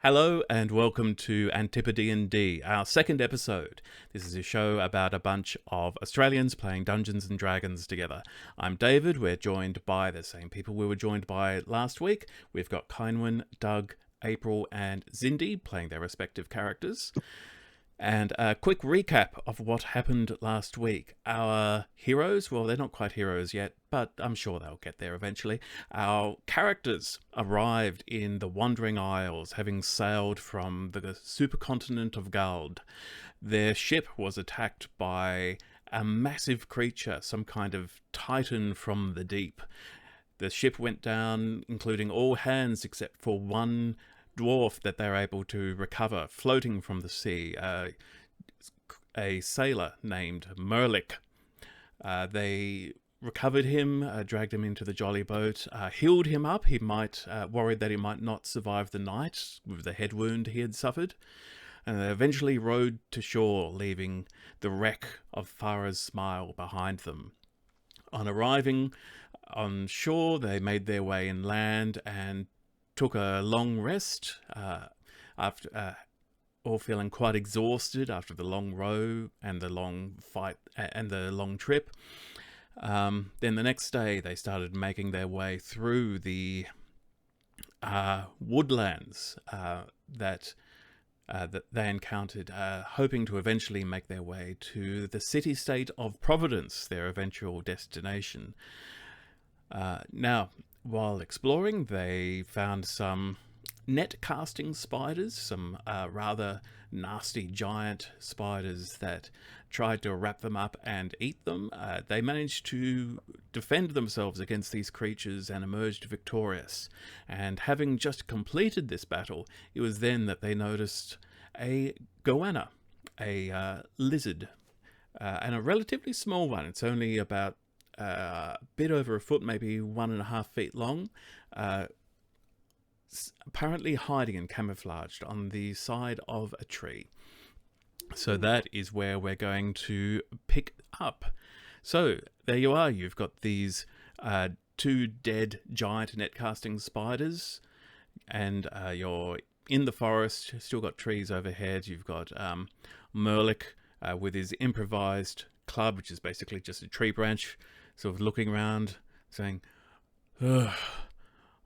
Hello and welcome to AntipoDnD, our second episode. This is a show about a bunch of Australians playing Dungeons and Dragons together. I'm David. We're joined by the same people we were joined by last week. We've got Kynwyn, Doug, April and Zindy playing their respective characters. And a quick recap of what happened last week. Our heroes, well, they're not quite heroes yet, but I'm sure they'll get there eventually. Our characters arrived in the Wandering Isles, having sailed from the supercontinent of Gald. Their ship was attacked by a massive creature, some kind of titan from the deep. The ship went down, including all hands except for one dwarf that they're able to recover, floating from the sea, a sailor named Merlick. They recovered him, dragged him into the jolly boat, healed him up. He might worried that he might not survive the night with the head wound he had suffered, and they eventually rowed to shore, leaving the wreck of Farah's Smile behind them. On arriving on shore, they made their way inland and took a long rest after all feeling quite exhausted after the long row and the long fight and the long trip. Then the next day they started making their way through the woodlands that they encountered, hoping to eventually make their way to the city-state of Providence, their eventual destination. Now, while exploring, they found some net-casting spiders, some rather nasty giant spiders that tried to wrap them up and eat them. They managed to defend themselves against these creatures and emerged victorious. And having just completed this battle, it was then that they noticed a goanna, a lizard, and a relatively small one. It's only about a bit over a foot, maybe 1.5 feet long, apparently hiding and camouflaged on the side of a tree. So that is where we're going to pick up. So there you are. You've got these two dead giant net-casting spiders, and you're in the forest, still got trees overhead. You've got Merlick with his improvised club, which is basically just a tree branch, sort of looking around, saying, "Ugh,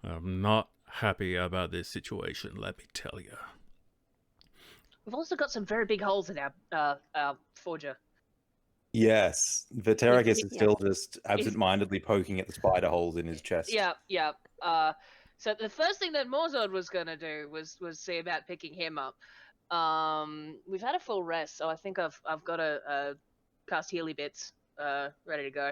I'm not happy about this situation, let me tell you." We've also got some very big holes in our forger. Yes, Vetericus is still just absent-mindedly poking at the spider holes in his chest. Yeah. So the first thing that Morzod was going to do was see about picking him up. We've had a full rest, so I think I've got a cast Healy bits ready to go.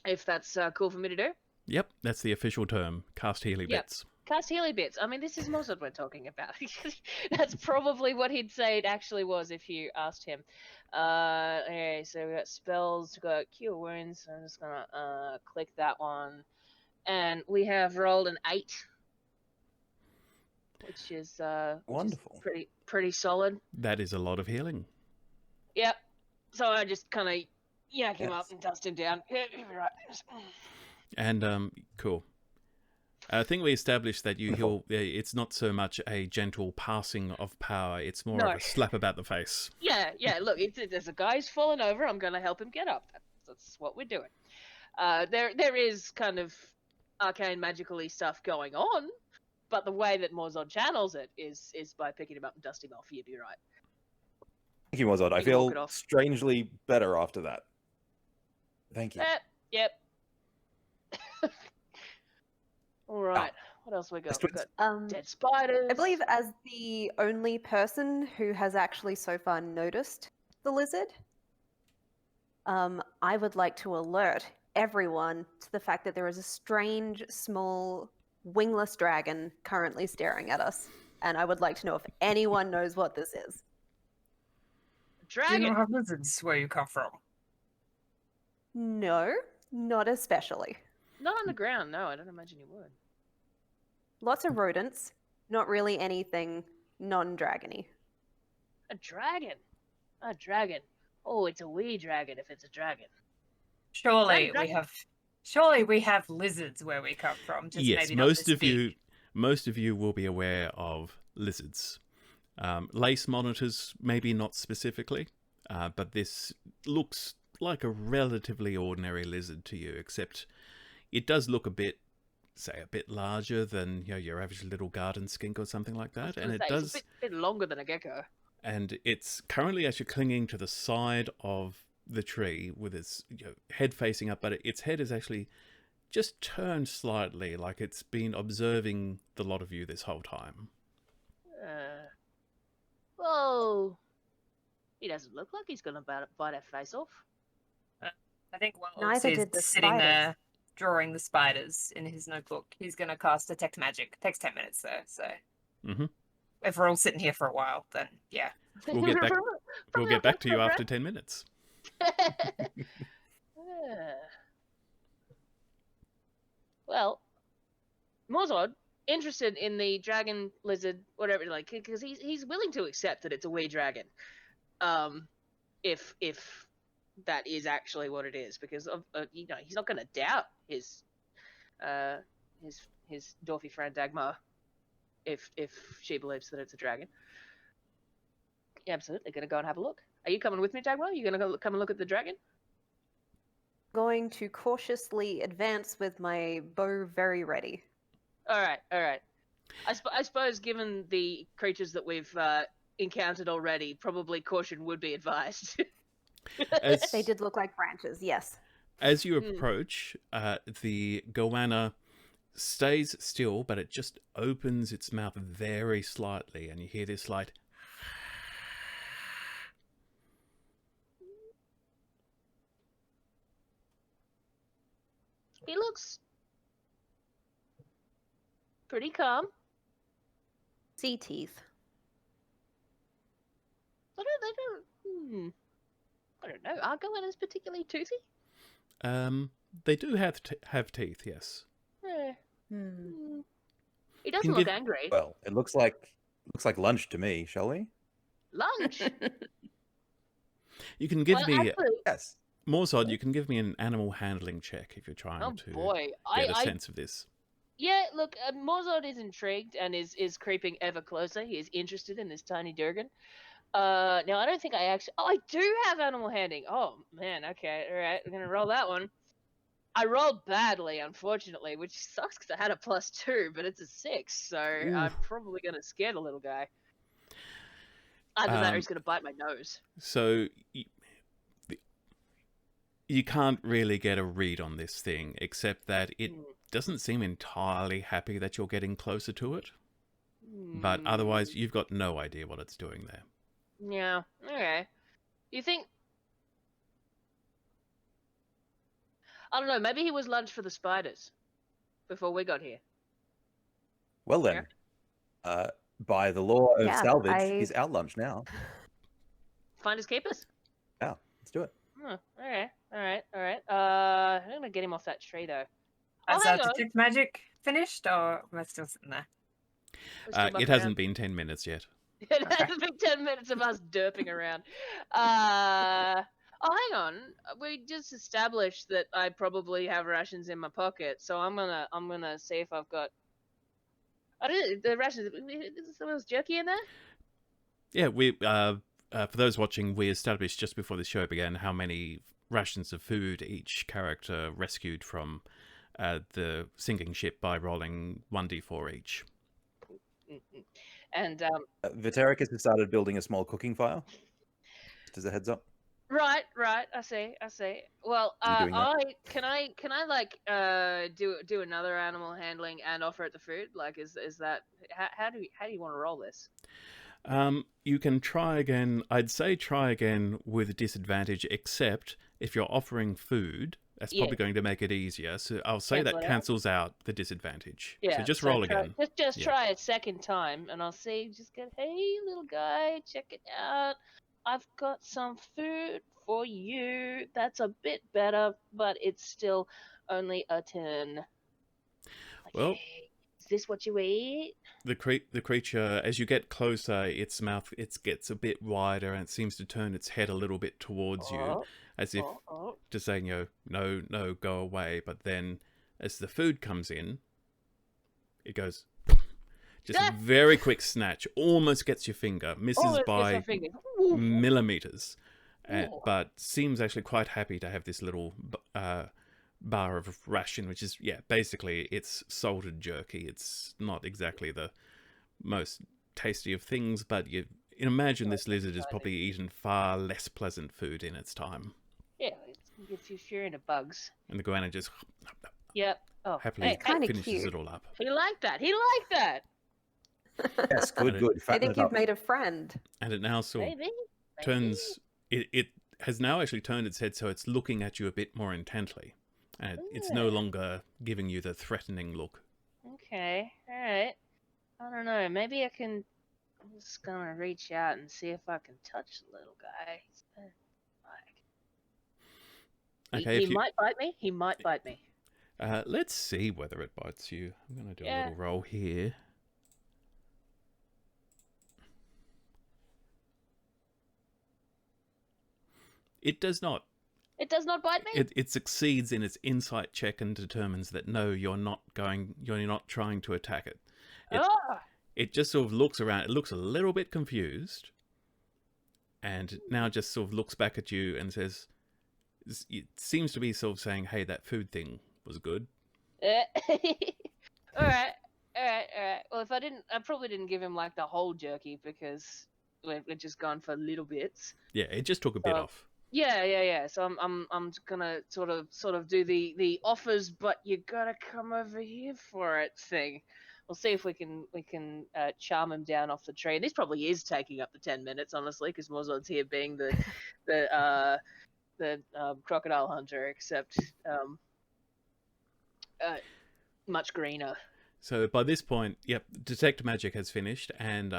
If that's cool for me to do. Yep, that's the official term. Cast Healy bits. Cast Healy bits. I mean, this is Morzod we're talking about. That's probably what he'd say it actually was if you asked him. Okay, so we got spells, we got cure wounds. So I'm just gonna click that one, and we have rolled an 8, which is wonderful, pretty solid. That is a lot of healing. Yep. So I just kind of yak him up and dust him down. Yeah, you're right. And cool. I think we established that you heal. It's not so much a gentle passing of power; it's more of a slap about the face. Yeah. Look, there's a guy who's fallen over. I'm going to help him get up. That's what we're doing. There is kind of arcane magical-y stuff going on, but the way that Morzod channels it is by picking him up and dusting him off. You'd be right. Thank you, Morzod. I feel strangely better after that. Thank you. Yep. All right. What else we got? We got dead spiders. I believe as the only person who has actually so far noticed the lizard, I would like to alert everyone to the fact that there is a strange, small, wingless dragon currently staring at us. And I would like to know if anyone knows what this is. Dragon? Do you have lizards where you come from? No, not especially. Not on the ground, no. I don't imagine you would. Lots of rodents, not really anything non-dragony. A dragon? A dragon. Oh, it's a wee dragon if it's a dragon. Surely we have lizards where we come from. Just yes, maybe not most of you will be aware of lizards. Lace monitors, maybe not specifically, but this looks like a relatively ordinary lizard to you, except it does look a bit larger than your average little garden skink or something like that. And it does it's a bit longer than a gecko. And it's currently actually clinging to the side of the tree with its head facing up, but its head is actually just turned slightly, like it's been observing the lot of you this whole time. Well, he doesn't look like he's gonna bite our face off. I think while Neither he's did the sitting spiders. there drawing the spiders in his notebook, he's going to cast Detect Magic. Takes 10 minutes though, so if we're all sitting here for a while, then yeah. We'll get back. We'll get back to you after 10 minutes. Well, Morzod, interested in the dragon, lizard, whatever, like, because he's willing to accept that it's a wee dragon, if that is actually what it is, because of he's not going to doubt his dwarfy friend Dagmar if she believes that it's a dragon. Yeah, absolutely, going to go and have a look. Are you coming with me, Dagmar? Are you going to come and look at the dragon? Going to cautiously advance with my bow very ready. All right. I suppose, given the creatures that we've encountered already, probably caution would be advised. They did look like branches, yes. As you approach, the goanna stays still, but it just opens its mouth very slightly, and you hear this slight. He looks pretty calm. Sea teeth. I don't know. Are goannas particularly toothy? They do have teeth, yes. Yeah. Hmm. He doesn't look angry. Well, it looks like lunch to me. Shall we? Lunch. You can give me actually, Yes. Morzod. You can give me an animal handling check if you're trying to get a sense of this. Yeah, look, Morzod is intrigued and is creeping ever closer. He is interested in this tiny Durgan. Now I don't think I do have animal handling. Oh man, okay, all right, we're gonna roll that one. I rolled badly, unfortunately, which sucks because I had a +2, but it's a 6, so I'm probably gonna scare the little guy. Either that or he's gonna bite my nose. So you can't really get a read on this thing, except that it doesn't seem entirely happy that you're getting closer to it. But otherwise, you've got no idea what it's doing there. Yeah, okay. You think... I don't know, maybe he was lunch for the spiders before we got here. Well then, by the law of Yeah, salvage, he's out lunch now. Finders keepers? Yeah, let's do it. Oh, alright. I'm gonna get him off that tree, though. Has our Detect Magic finished, or am I still sitting there? It hasn't been 10 minutes yet. It hasn't been 10 minutes of us derping around. Oh, hang on. We just established that I probably have rations in my pocket, so I'm gonna see if I've got. The rations. Is there else jerky in there? Yeah, we for those watching, we established just before the show began how many rations of food each character rescued from the sinking ship by rolling 1d4 each. And Vitaricus has started building a small cooking fire. Just as a heads up. Right. I see. Well, doing that? can I like do another animal handling and offer it the food? Like, is that how do you want to roll this? You can try again. I'd say try again with disadvantage, except if you're offering food, that's probably going to make it easier. So I'll say that cancels out the disadvantage. Yeah. So just roll again. Just try a second time, and I'll see. Just go, hey, little guy, check it out. I've got some food for you. That's a bit better, but it's still only a 10. Okay. Well, is this what you eat? the creature, as you get closer, its mouth gets a bit wider, and it seems to turn its head a little bit towards you, as if to say, no, go away. But then, as the food comes in, it goes, Just a very quick snatch, almost gets your finger, misses Almost gets my by finger. millimeters, Ooh. but seems actually quite happy to have this little bar of ration, which is, basically it's salted jerky. It's not exactly the most tasty of things, but you imagine this lizard has probably eaten far less pleasant food in its time. Yeah, it gets you sure into bugs. And the goanna just Yep. Oh, happily kinda finishes cute. it all up. He liked that. He liked that. Yes, good. I Fatten think it you've up. made a friend. And it now sort of Maybe. turns... It has now actually turned its head, so it's looking at you a bit more intently. And it's no longer giving you the threatening look. Okay. All right. I don't know. Maybe I can. I'm just gonna reach out and see if I can touch the little guy. He's like, Okay, he might bite me. He might bite me. let's see whether it bites you. I'm going to do a little roll here. It does not. It does not bite me. It succeeds in its insight check and determines that no, you're not trying to attack it. It just sort of looks around. It looks a little bit confused, and now just sort of looks back at you and says, it seems to be sort of saying, hey, that food thing was good. All right. Well, if I probably didn't give him like the whole jerky because we're just gone for little bits. Yeah, it just took a bit off. Yeah. So I'm gonna sort of do the offers, but you gotta come over here for it thing. We'll see if we can charm him down off the tree. This probably is taking up the 10 minutes, honestly, because Morzod's here being the crocodile hunter, except much greener. So by this point, detect magic has finished, and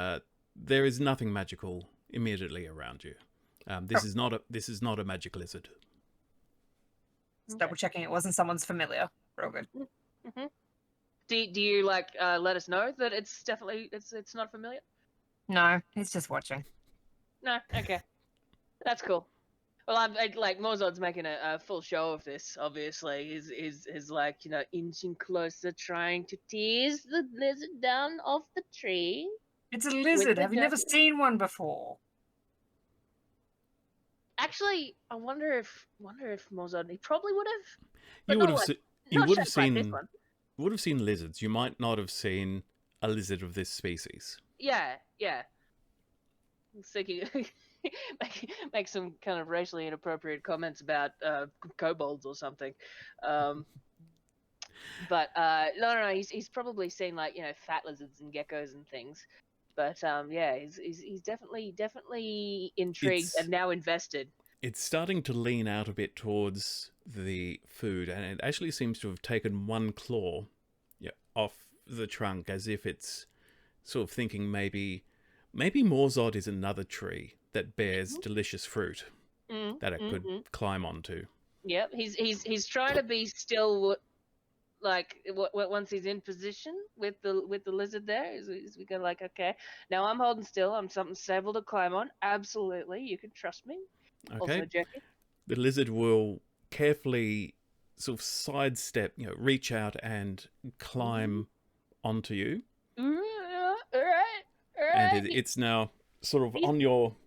there is nothing magical immediately around you. This is not a magic lizard. Just double checking it wasn't someone's familiar. Real good. Mm-hmm. Do you let us know that it's definitely it's not familiar? No, he's just watching. No, okay, that's cool. Well, I'm like Morzod's making a full show of this. Obviously, he's like inching closer, trying to tease the lizard down off the tree. It's a lizard. Have you never seen one before? Actually, I wonder if Morzod, he probably would have. You would have seen lizards. You might not have seen a lizard of this species. Yeah. I'm thinking make some kind of racially inappropriate comments about kobolds or something. But no, he's probably seen like fat lizards and geckos and things. But he's definitely intrigued and now invested. It's starting to lean out a bit towards the food, and it actually seems to have taken one claw off the trunk, as if it's sort of thinking maybe Morzod is another tree that bears delicious fruit that it could climb onto. Yep, he's trying to be still. Like once he's in position with the lizard there, is we go like, okay, now I'm holding still. I'm something stable to climb on. Absolutely, you can trust me. Okay. Also, Jackie. The lizard will carefully sort of sidestep, reach out and climb onto you. All right. And it's now sort of on your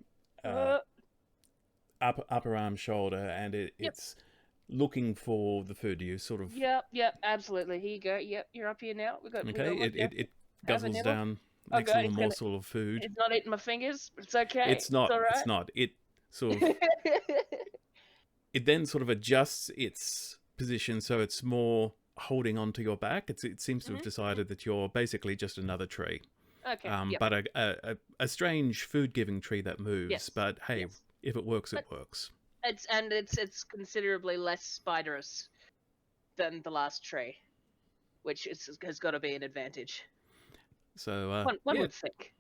upper arm, shoulder, and it's looking for the food. You sort of... Yep, absolutely. Here you go. Yep, you're up here now. It guzzles down next little morsel of food. It's not eating my fingers. It's okay. It's not. All right. It's not. It sort of... It then sort of adjusts its position so it's more holding onto your back. It seems to have decided that you're basically just another tree. Okay. But a strange food-giving tree that moves. Yes. But hey, if it works, it works. It's considerably less spiderous than the last tree, which has got to be an advantage. So one would think.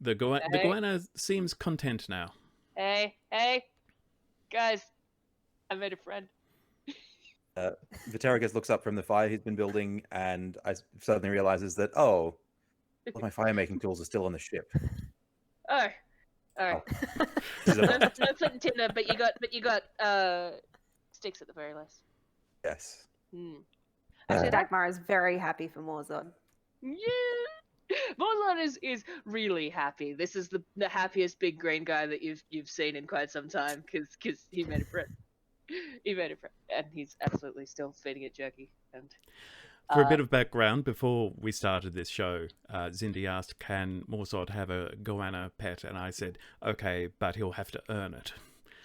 The goanna seems content now. Hey, guys, I made a friend. Vitericus looks up from the fire he's been building, and I suddenly realizes that all my fire-making tools are still on the ship. Oh. All right. No flint and tinder, but you got sticks at the very least. Yes. Actually, Dagmar is very happy for Morzod. Yeah. Mozart is really happy. This is the happiest big green guy that you've seen in quite some time because he made a friend. He made a friend, and he's absolutely still feeding it jerky. And For a bit of background, before we started this show, Zindy asked, "Can Morzod have a goanna pet?" And I said, "Okay, but he'll have to earn it."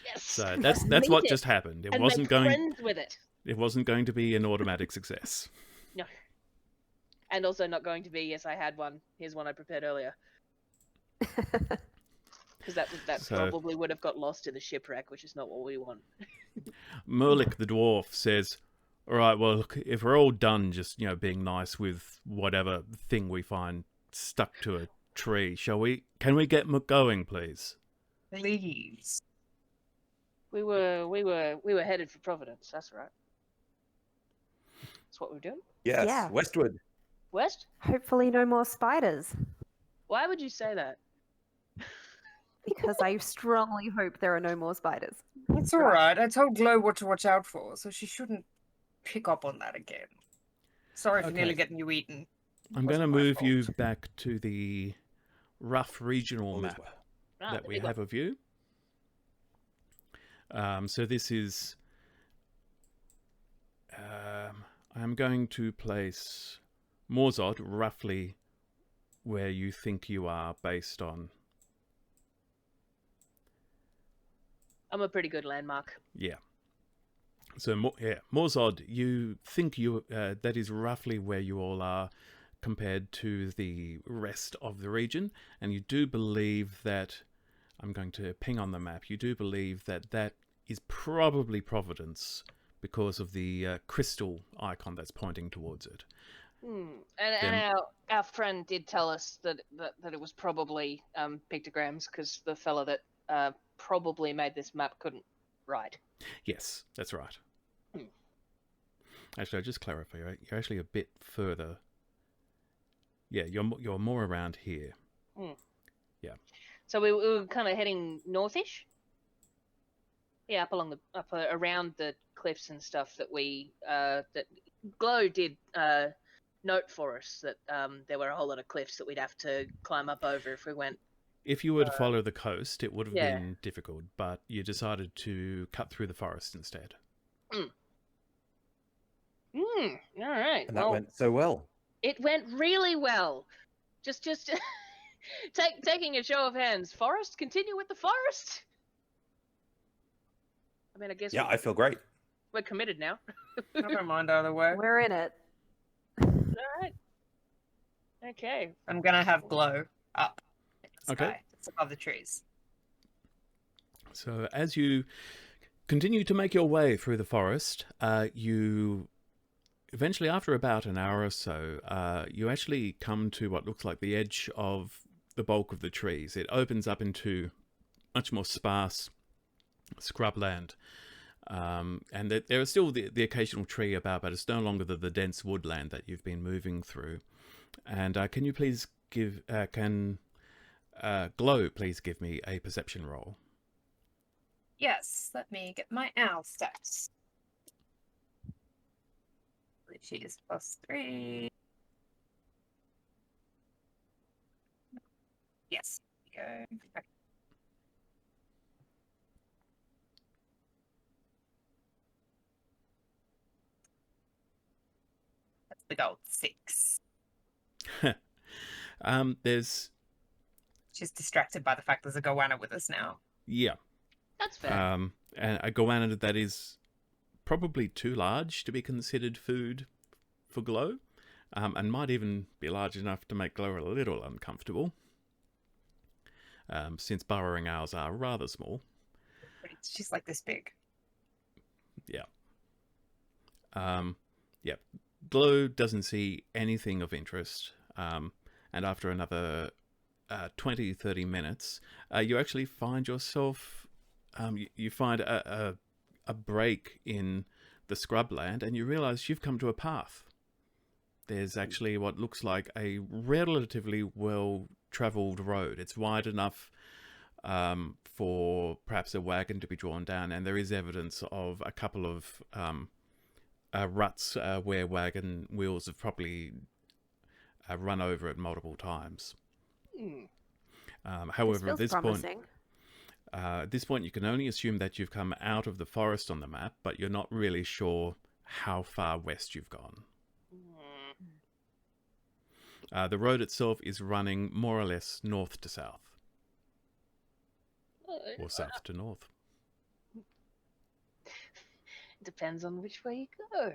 yes, So that's Meet what it just happened. and make friends with it. It wasn't going to be an automatic success. No, and also not going to be. Yes, I had one. Here's one I prepared earlier. Because that probably would have got lost in the shipwreck, which is not what we want. Merlik the dwarf says, "All right, well, look, if we're all done just, being nice with whatever thing we find stuck to a tree, can we get going, please?" Please. We were headed for Providence. That's right. That's what we're doing. Yes, Yeah. westward. West? Hopefully no more spiders. Why would you say that? Because I strongly hope there are no more spiders. It's alright. I told Glow what to watch out for, so she shouldn't pick up on that again. Sorry for Okay. nearly getting you eaten. I'm going to Wasn't my move you fault. back to the rough regional All is map well. that the we big one. have of you. So this is... I'm going to place Morzod roughly where you think you are based on... I'm a pretty good landmark. Yeah. So, Morzod, you think that is roughly where you all are compared to the rest of the region, and you do believe that, I'm going to ping on the map, you do believe that that is probably Providence because of the crystal icon that's pointing towards it. And our friend did tell us that it was probably pictograms because the fella that probably made this map couldn't write. Yes, that's right. Actually, I'll just clarify. You're actually a bit further. Yeah, you're more around here. Yeah. So we were kind of heading northish. Yeah, up around the cliffs and stuff that that Glow did note for us that there were a whole lot of cliffs that we'd have to climb up over if we went. If you were to follow the coast, it would have yeah. been difficult, but you decided to cut through the forest instead. All right. And that went so well. It went really well. Just taking a show of hands. Forest, continue with the forest. I mean, I guess. Yeah, I feel great. We're committed now. I don't mind either way. We're in it. All right. Okay. I'm gonna have Glow up in the Okay. sky. It's above the trees. So as you continue to make your way through the forest, you eventually, after about an hour or so, you actually come to what looks like the edge of the bulk of the trees. It opens up into much more sparse scrubland. And there is still the occasional tree about, but it's no longer the dense woodland that you've been moving through. And can you please Glow please give me a perception roll? Yes, let me get my owl stats. She is +3. Yes. Go. Okay. That's the goal. 6. There's... She's distracted by the fact there's a goanna with us now. Yeah. That's fair. And a goanna that is probably too large to be considered food for Glow, and might even be large enough to make Glow a little uncomfortable, since burrowing owls are rather small. She's like this big. Yeah. Yeah. Glow doesn't see anything of interest, and after another 20-30 minutes, you actually find yourself, you find a break in the scrubland, and you realize you've come to a path. There's actually what looks like a relatively well-traveled road. It's wide enough for perhaps a wagon to be drawn down, and there is evidence of a couple of ruts where wagon wheels have probably run over it multiple times. Hmm. However, This feels promising. at this point, you can only assume that you've come out of the forest on the map, but you're not really sure how far west you've gone. The road itself is running more or less north to south, or south to north. Depends on which way you go.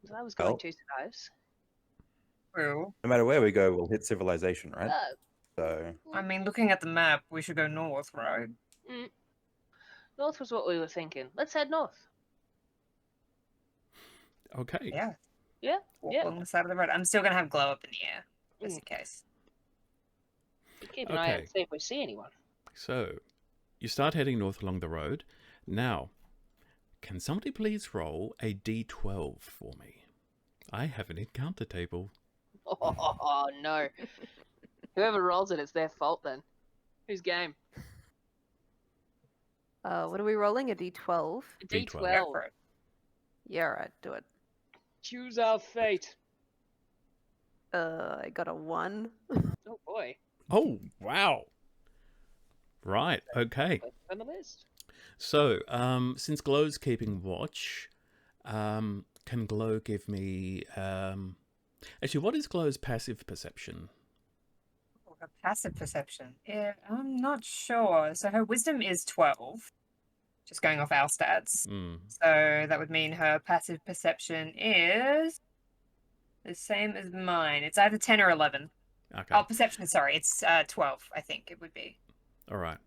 So I was going Well, two sides. Well, No matter where we go, we'll hit civilization, right? So I mean, looking at the map, we should go north, right? North was what we were thinking. Let's head north. Okay. Yeah. Yeah. Walk Yeah. along the side of the road. I'm still gonna have glow up in the air, just in case. Keep an eye out Okay. and see if we see anyone. So, you start heading north along the road. Now, can somebody please roll a d12 for me? I have an encounter table. Oh no. Whoever rolls it, it's their fault then. Whose game? What are we rolling? A d12? D12. Go D12. for it. Yeah, right. Do it. Choose our fate. I got a 1. Oh boy. Oh, wow. Right, okay. First on the list. So, since Glow's keeping watch, can Glow give me... Actually, what is Glow's passive perception? Her passive perception. Yeah, I'm not sure. So her wisdom is 12, just going off our stats. So that would mean her passive perception is the same as mine. It's either 10 or 11. Okay. Oh, perception, sorry. It's 12, I think it would be. All right.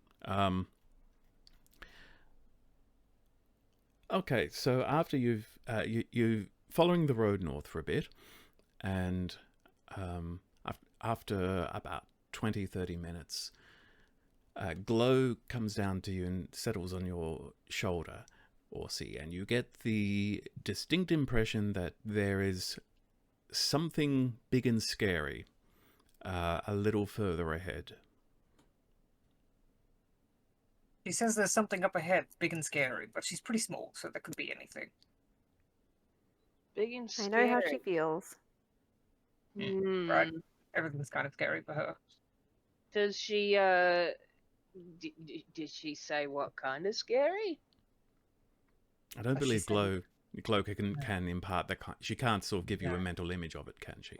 Okay, so after you following the road north for a bit, and after about 20-30 minutes, Glow comes down to you and settles on your shoulder, Orsi, and you get the distinct impression that there is something big and scary a little further ahead. She says there's something up ahead, big and scary, but she's pretty small, so there could be anything. Big and I scary. know how she feels. Right. Everything's kind of scary for her. Does she, did she say what kind of scary? I don't But she believe said- Glow can impart that. She can't sort of give you a mental image of it, can she?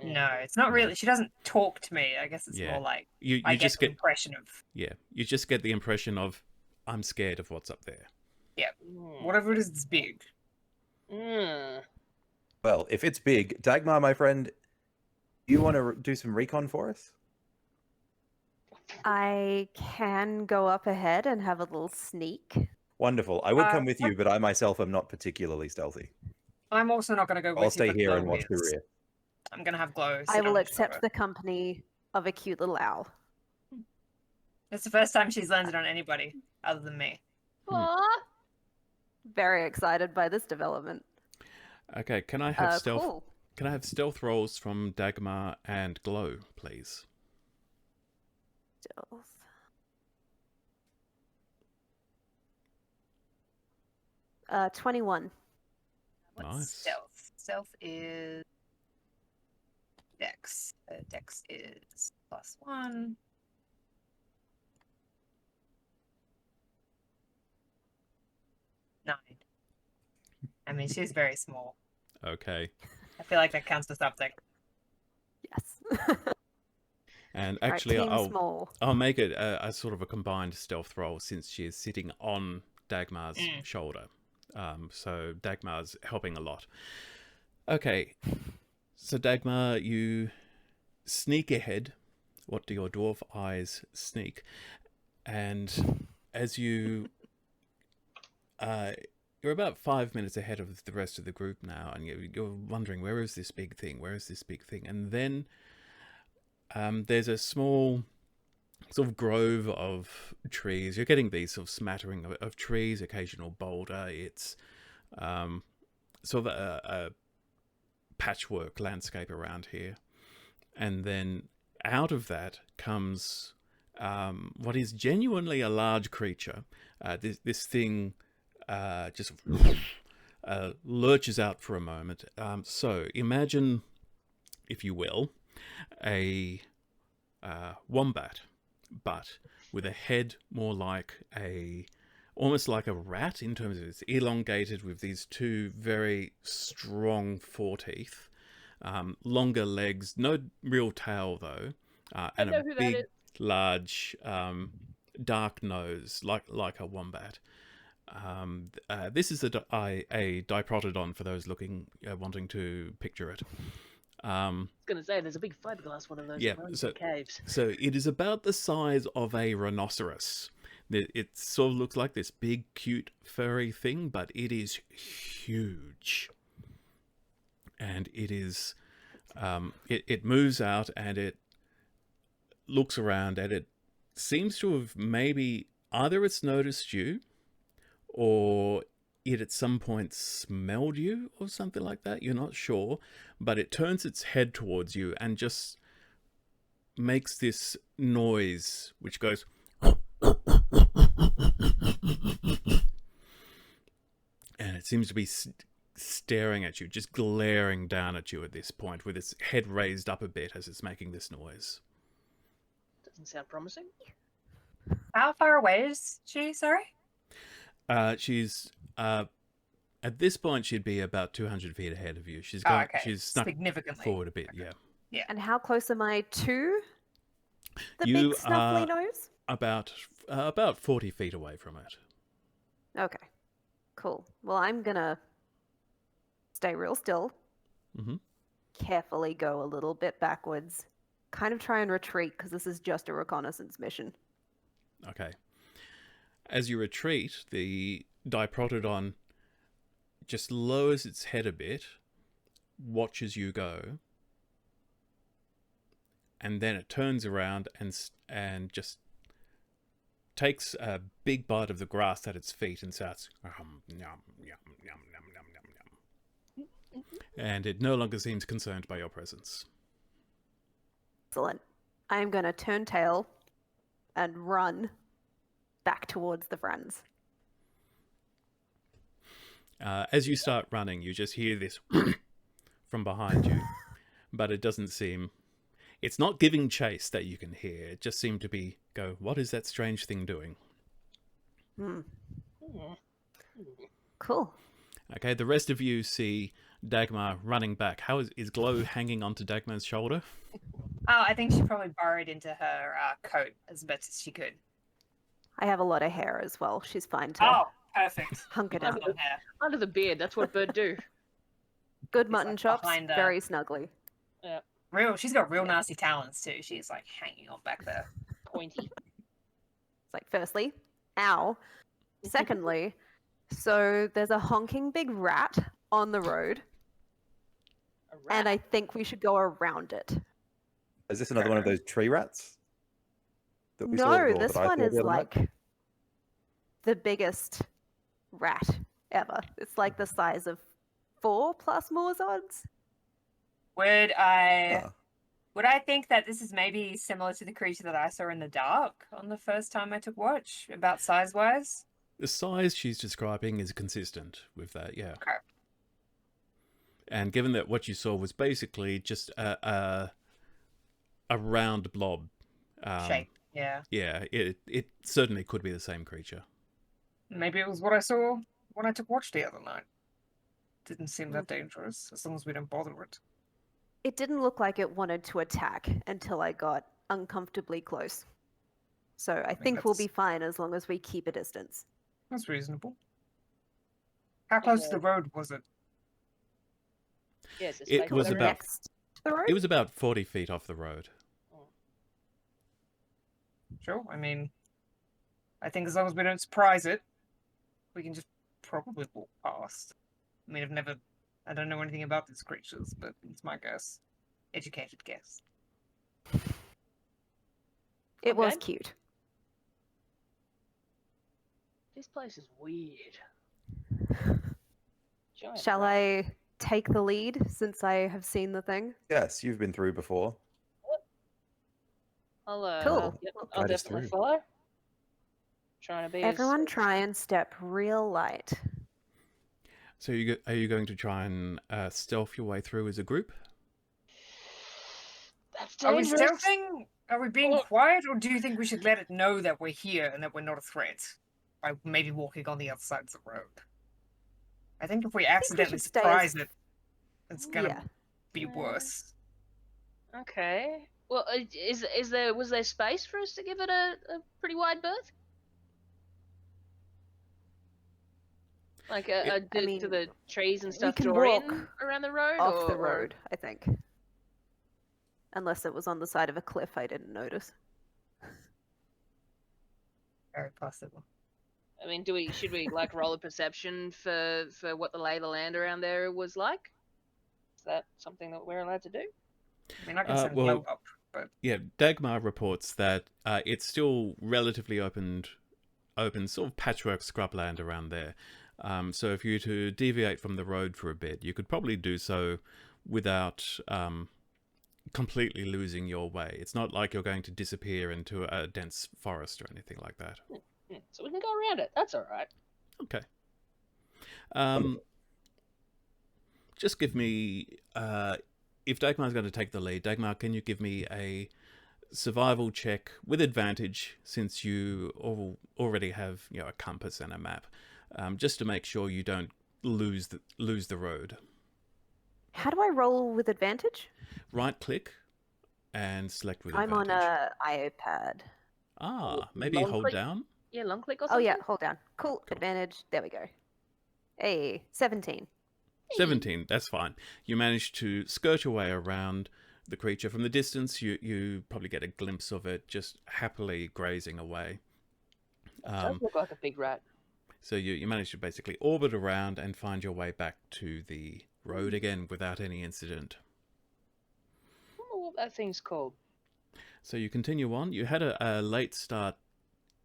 No, it's not really. She doesn't talk to me. I guess it's Yeah. more like You I just get the get impression of you just get the impression of I'm scared of what's up there. whatever it is that's big. well, if it's big, Dagmar, my friend, you want to do some recon for us? I can go up ahead and have a little sneak. Wonderful. I would come with what- you, but I myself am not particularly stealthy. I'm also not going to go with I'll you, stay but here Glow and watch the is. rear. I'm going to have Glow. I sit on will my accept shoulder. the company of a cute little owl. It's the first time she's landed on anybody other than me. Aww. Very excited by this development. Okay, can I have stealth? Cool. Can I have stealth rolls from Dagmar and Glow, please? Stealth. Uh, 21. What's Nice. stealth? Stealth is Dex. Dex is +1. Nine. I mean, she's very small. Okay. I feel like that counts for something. Yes. And Right, actually, team small. I'll make it a sort of a combined stealth roll since she is sitting on Dagmar's shoulder. So Dagmar's helping a lot. Okay. So Dagmar, you sneak ahead. What do your dwarf eyes sneak? And as you... you're about 5 minutes ahead of the rest of the group now, and you're wondering, where is this big thing? Where is this big thing? And then there's a small sort of grove of trees. You're getting these sort of smattering of trees, occasional boulder. It's sort of a patchwork landscape around here. And then out of that comes what is genuinely a large creature. This thing just lurches out for a moment. So imagine if you will, a wombat, but with a head more like almost like a rat in terms of it's elongated with these two very strong foreteeth, longer legs, no real tail though, and know a who that big, is. large, dark nose like a wombat. This is a diprotodon for those wanting to picture it. I was going to say, there's a big fiberglass one of those Yeah, in caves. so it is about the size of a rhinoceros. It sort of looks like this big, cute, furry thing, but it is huge. And it is, it moves out and it looks around and it seems to have maybe either it's noticed you or it at some point smelled you or something like that. You're not sure, but it turns its head towards you and just makes this noise which goes and it seems to be staring at you, just glaring down at you at this point with its head raised up a bit as it's making this noise. Doesn't sound promising. How far away is she? Sorry. She's at this point she'd be about 200 feet ahead of you. She's snuck significantly forward a bit. Yeah. And how close am I to the You big snuffly nose? About 40 feet away from it. Okay, cool. Well, I'm gonna stay real still. Mhm. Carefully go a little bit backwards. Kind of try and retreat because this is just a reconnaissance mission. Okay. As you retreat, the diprotodon just lowers its head a bit, watches you go, and then it turns around and just takes a big bite of the grass at its feet and starts yum, yum, yum, yum, yum, yum, yum. And it no longer seems concerned by your presence. Excellent. I'm gonna turn tail and run back towards the friends. As you start running, you just hear this from behind you, but it doesn't seem... It's not giving chase that you can hear. It just seemed to go, what is that strange thing doing? Cool. Okay, the rest of you see Dagmar running back. How is Glow hanging onto Dagmar's shoulder? Oh, I think she probably burrowed into her coat as best as she could. I have a lot of hair as well. She's fine to Oh, perfect. hunker down. Under the beard, that's what bird do. Good mutton chops, behind her. very snugly. Yeah, She's got real nasty talons too. She's like hanging on back there. pointy. It's like, firstly, ow. Secondly, so there's a honking big rat on the road, A rat. and I think we should go around it. Is this another one of those tree rats? That we saw No, before, this that I one saw is the other night? like the biggest rat ever. It's like the size of 4 plus more odds. Would I Ah. would I think that this is maybe similar to the creature that I saw in the dark on the first time I took watch, about size wise? The size she's describing is consistent with that, yeah. Okay. And given that what you saw was basically just a round blob. Shape. Yeah. Yeah, it certainly could be the same creature. Maybe it was what I saw when I took watch the other night. Didn't seem that dangerous, as long as we don't bother it. It didn't look like it wanted to attack until I got uncomfortably close. So I think we'll be that's- fine as long as we keep a distance. That's reasonable. How close to the road was it? Yes, it's It like was the about- rat. Next to the road? It was about 40 feet off the road. Sure, I mean, I think as long as we don't surprise it, we can just probably walk past. I mean, I don't know anything about these creatures, but it's my guess. Educated guess. It was Okay. cute. This place is weird. Giant Shall rat. I take the lead since I have seen the thing? Yes, you've been through before. Cool. I'll Guide us definitely through. follow. Trying to be Everyone try and step real light. So are you going to try and stealth your way through as a group? It's Are we dangerous. stealthing? Are we being Oh. quiet, or do you think we should let it know that we're here and that we're not a threat by maybe walking on the other side of the road? I think if we accidentally should stay as- surprise it, it's gonna Yeah. be worse. Okay. Well, was there space for us to give it a pretty wide berth? Like to the trees and we stuff can draw walk in around the road, Off the or- road, I think. Unless it was on the side of a cliff, I didn't notice. Very possible. I mean, should we like roll a perception for what the lay of the land around there was like? Is that something that we're allowed to do? I mean, I can send well, Glow up, but Yeah, Dagmar reports that it's still relatively open sort of patchwork scrubland around there. So if you were to deviate from the road for a bit, you could probably do so without completely losing your way. It's not like you're going to disappear into a dense forest or anything like that. So we can go around it. That's all right. Okay. Just give me... if Dagmar's going to take the lead, Dagmar, can you give me a survival check with advantage, since you already have a compass and a map, just to make sure you don't lose the road. How do I roll with advantage? Right click and select with I'm advantage. on a iPad. Maybe Long hold click? down. Yeah, long click or Oh something. yeah, hold down. Cool. Advantage. There we go. Hey, 17. 17, that's fine. You manage to skirt your way around the creature. From the distance, you probably get a glimpse of it just happily grazing away. Does look like a big rat. So you manage to basically orbit around and find your way back to the road again without any incident. I don't know what that thing's called. So you continue on. You had a late start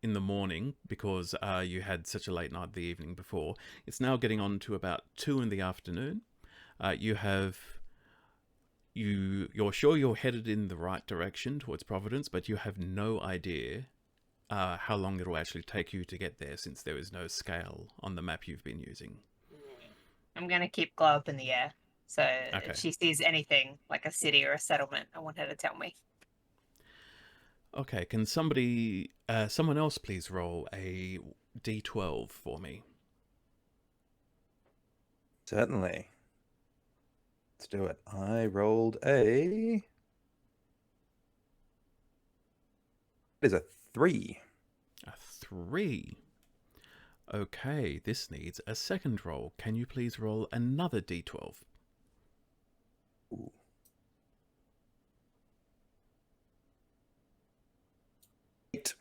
in the morning because you had such a late night the evening before. It's now getting on to about 2 in the afternoon. You're sure you're headed in the right direction towards Providence, but you have no idea how long it'll actually take you to get there, since there is no scale on the map you've been using. I'm gonna keep Glow up in the air. So Okay. if she sees anything like a city or a settlement, I want her to tell me. Okay, can someone else please roll a d12 for me? Certainly. Let's do it. I rolled a... It is a 3. A 3. Okay, this needs a second roll. Can you please roll another d12? Ooh. Eight.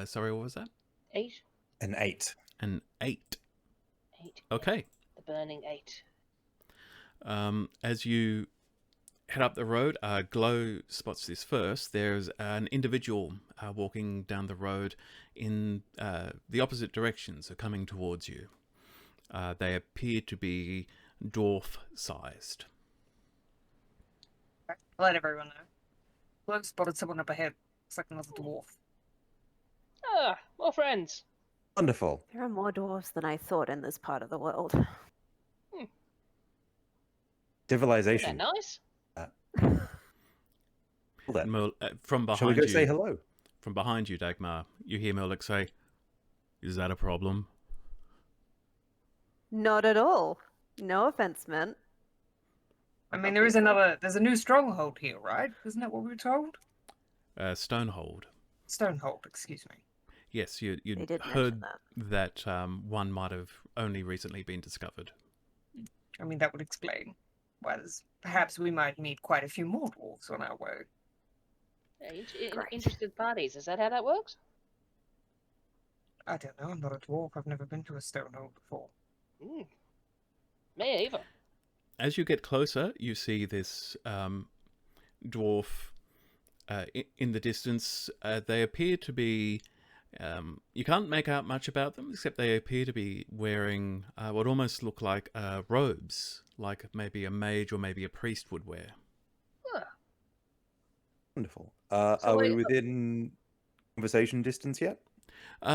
Sorry, what was that? 8. An 8. An 8. 8. Okay. The burning 8. As you head up the road, Glow spots this first. There's an individual walking down the road in the opposite direction, so coming towards you. They appear to be dwarf-sized. I'll let everyone know. Glow spotted someone up ahead. It's like another dwarf. Ah, more friends. Wonderful. There are more dwarves than I thought in this part of the world. Civilization. Isn't that nice? Well then, From behind shall we go you, say hello? From behind you, Dagmar, you hear Merlik say, "Is that a problem?" Not at all. No offense meant. I mean, there's a new stronghold here, right? Isn't that what we were told? Stonehold. Stonehold, excuse me. Yes, They you'd did heard mention that one might have only recently been discovered. I mean, that would explain why perhaps we might meet quite a few more dwarves on our way. Great. Interested parties. Is that how that works? I don't know, I'm not a dwarf. I've never been to a stonehold before. Me either. As you get closer, you see this dwarf in the distance. They appear to be... you can't make out much about them, except they appear to be wearing what almost look like robes, like maybe a mage or maybe a priest would wear. Wonderful. Are we within conversation distance yet?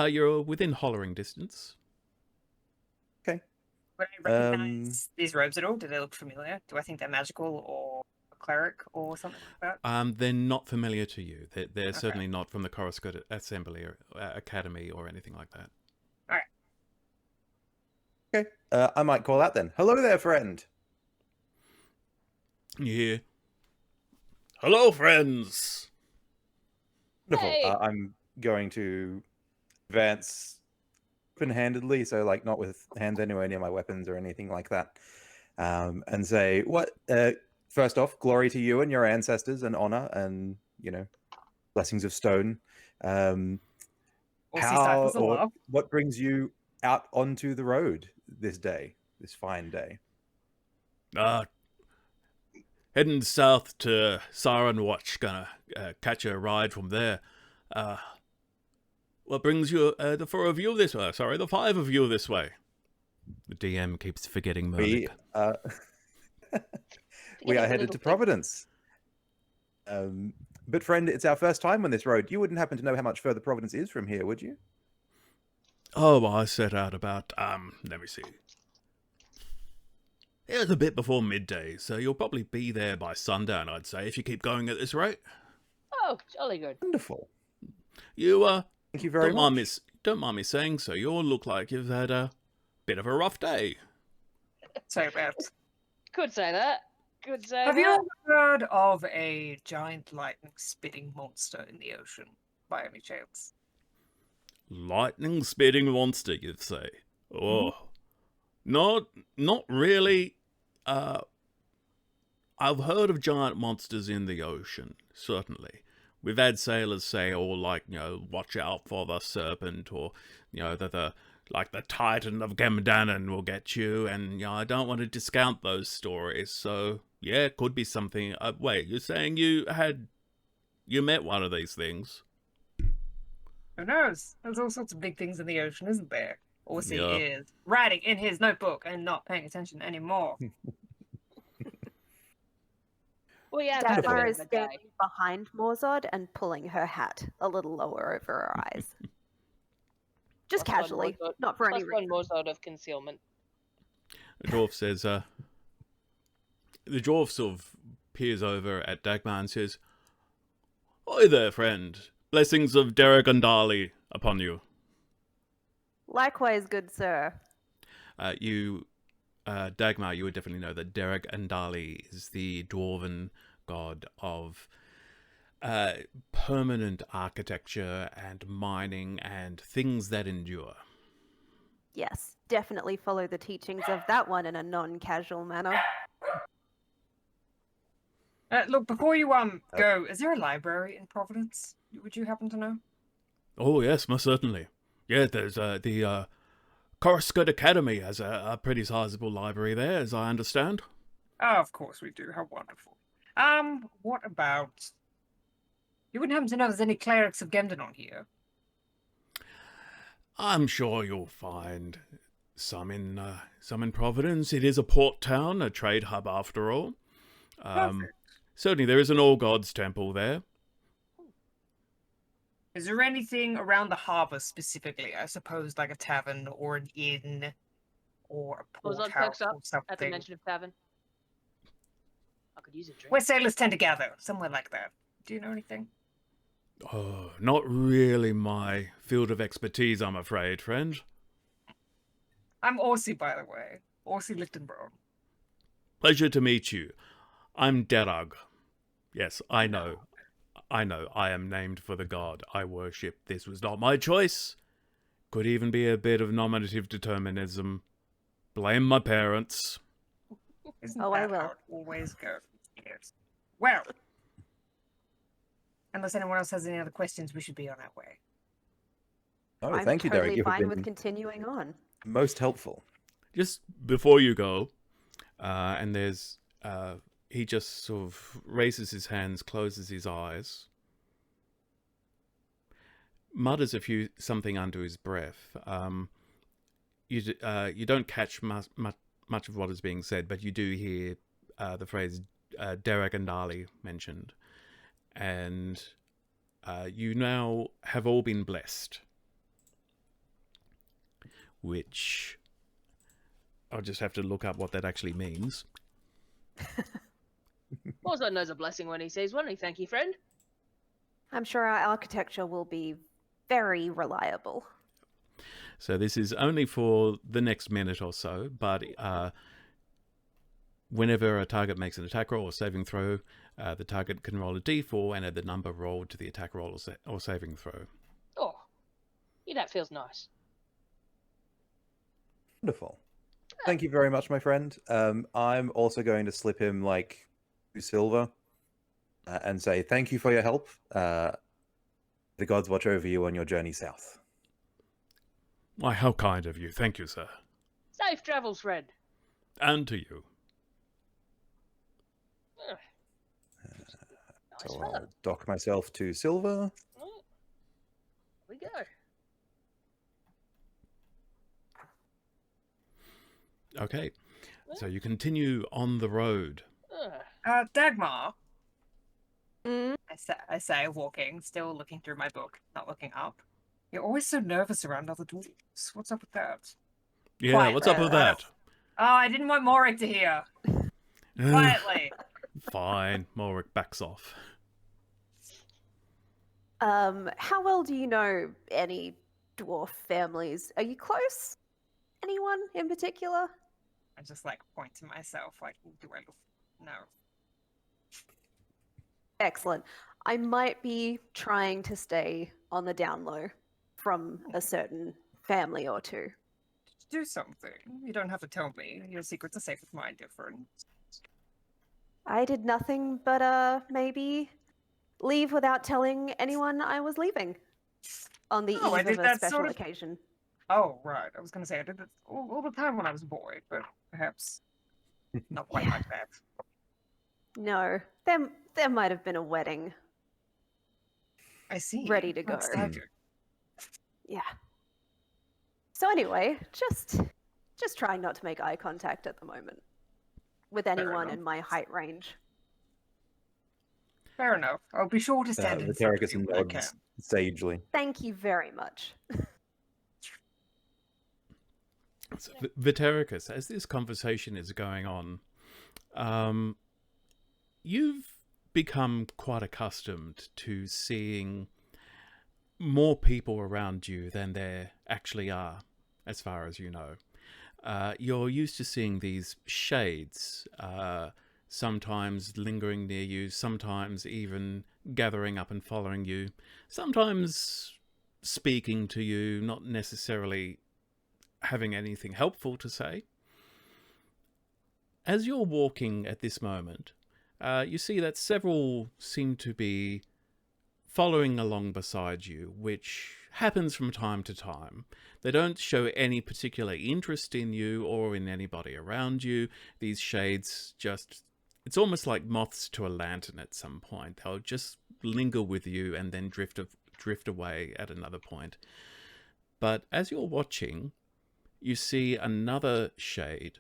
You're within hollering distance. Okay. Would I recognize these robes at all? Do they look familiar? Do I think they're magical or cleric or something like that? They're not familiar to you. They're Okay. certainly not from the Coruscant Assembly or Academy or anything like that. All right. Okay, I might call out then. Hello there, friend. You hear, "Hello, friends." Wonderful. Hey. I'm going to advance open-handedly, so like not with hands anywhere near my weapons or anything like that, and say, "What? First off, glory to you and your ancestors, and honor, and blessings of stone. Or sea cycles of love. What brings you out onto the road this day, this fine day?" Heading south to Siren Watch. Gonna catch a ride from there. What brings you, the four of you this way? Sorry, the five of you this way. The DM keeps forgetting Merlin. We are headed to Providence. But friend, it's our first time on this road. You wouldn't happen to know how much further Providence is from here, would you? Oh, I set out about, let me see. It was a bit before midday, so you'll probably be there by sundown, I'd say, if you keep going at this rate. Oh, jolly good. Wonderful. You, Thank you very much. Don't mind me saying so. You all look like you've had a bit of a rough day. So bad. Could say that. Could say Have that. you ever heard of a giant lightning spitting monster in the ocean, by any chance? Lightning spitting monster, you'd say. Oh, not really. I've heard of giant monsters in the ocean, certainly. We've had sailors say, watch out for the serpent, or, the Titan of Gemdanen will get you, and, I don't want to discount those stories, so, yeah, it could be something. Wait, you're saying you met one of these things? Who knows? There's all sorts of big things in the ocean, isn't there? Orsi Yeah. is writing in his notebook and not paying attention anymore. Well, yeah, Dagmar is that's standing behind Morzod and pulling her hat a little lower over her eyes. Just Plus one casually, Morzod- not for any plus one reason. more sort of concealment. The dwarf says, the dwarf sort of peers over at Dagmar and says, "Oi there, friend. Blessings of Derek and Dali upon you." Likewise, good sir. Dagmar, you would definitely know that Derek and Dali is the dwarven god of permanent architecture and mining and things that endure. Yes, definitely follow the teachings of that one in a non-casual manner. Look, before you go, is there a library in Providence? Would you happen to know? Oh, yes, most certainly. Yeah, there's the Coruscant Academy has a pretty sizable library there, as I understand. Oh, of course we do. How wonderful. What about... You wouldn't happen to know if there's any clerics of Gemdanon here? I'm sure you'll find some in Providence. It is a port town, a trade hub after all. Perfect. Certainly, there is an all gods temple there. Is there anything around the harbour specifically? I suppose like a tavern or an inn or a port Morzod house perks up or something. at the mention of tavern. I could use a drink. Where sailors tend to gather, somewhere like that. Do you know anything? Oh, not really my field of expertise, I'm afraid, friend. I'm Orsi, by the way. Orsi Lichtenbrough. Pleasure to meet you. I'm Derag. Yes, I know. I am named for the god I worship. This was not my choice. Could even be a bit of nominative determinism. Blame my parents. Isn't Oh, I that will. how it always goes? Yes. Well, unless anyone else has any other questions, we should be on our way. Oh, I'm thank you, totally Derek. You have fine been with continuing on. most helpful. Just before you go, and there's... he just sort of raises his hands, closes his eyes, mutters something under his breath. You don't catch much of what is being said, but you do hear the phrase Derek and Dali mentioned. And you now have all been blessed. Which I'll just have to look up what that actually means. Also knows a blessing when he sees one. Thank you, friend. I'm sure our architecture will be very reliable. So this is only for the next minute or so, but whenever a target makes an attack roll or saving throw, the target can roll a d4 and add the number rolled to the attack roll or saving throw. Oh, yeah, that feels nice. Wonderful. Thank you very much, my friend. I'm also going to slip him like 2 silver and say thank you for your help. The gods watch over you on your journey south. Why, how kind of you. Thank you, sir. Safe travels, friend. And to you. Nice So fella. I'll dock myself 2 silver. Oh, here we go. Okay, so you continue on the road. Dagmar, Mm? I say, walking, still looking through my book, not looking up. You're always so nervous around other dwarves. What's up with that? Yeah, Quiet, what's up with that? Oh, I didn't want Morik to hear. Quietly. Fine, Morik backs off. How well do you know any dwarf families? Are you close? Anyone in particular? I just like point to myself, like, do I look? No. Excellent. I might be trying to stay on the down low from a certain family or two. Do something. You don't have to tell me. Your secrets are safe with my dear friend. I did nothing but maybe leave without telling anyone I was leaving on the Oh, I eve did of a that special sort of- occasion. Oh, right. I was going to say I did it all the time when I was a boy, but perhaps not quite like that. No, there might have been a wedding. I see. Ready to That's go. tragic. Yeah. So anyway, just trying not to make eye contact at the moment with anyone enough. in my height range. Fair enough. I'll be sure to stand in front of Vitericus you when I can. nods sagely. Thank you very much. So, Vitericus, as this conversation is going on, you've become quite accustomed to seeing more people around you than there actually are, as far as you know. You're used to seeing these shades, sometimes lingering near you, sometimes even gathering up and following you, sometimes speaking to you, not necessarily having anything helpful to say. As you're walking at this moment, you see that several seem to be following along beside you, which happens from time to time. They don't show any particular interest in you or in anybody around you. These shades just, it's almost like moths to a lantern at some point. They'll just linger with you and then drift away at another point. But as you're watching, you see another shade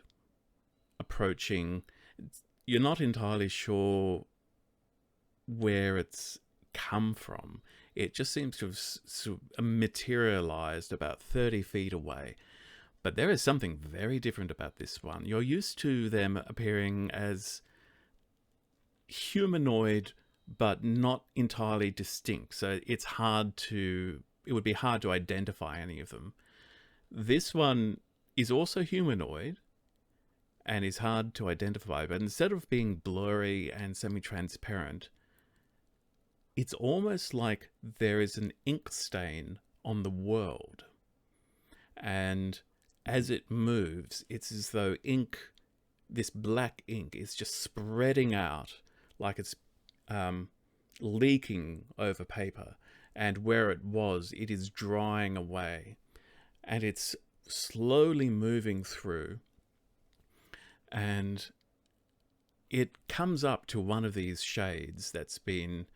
approaching. You're not entirely sure where it's come from. It just seems to have materialized about 30 feet away. But there is something very different about this one. You're used to them appearing as humanoid, but not entirely distinct. So it would be hard to identify any of them. This one is also humanoid and is hard to identify, but instead of being blurry and semi-transparent, it's almost like there is an ink stain on the world. And as it moves, it's as though ink, this black ink, is just spreading out like it's leaking over paper. And where it was, it is drying away. And it's slowly moving through. And it comes up to one of these shades that's been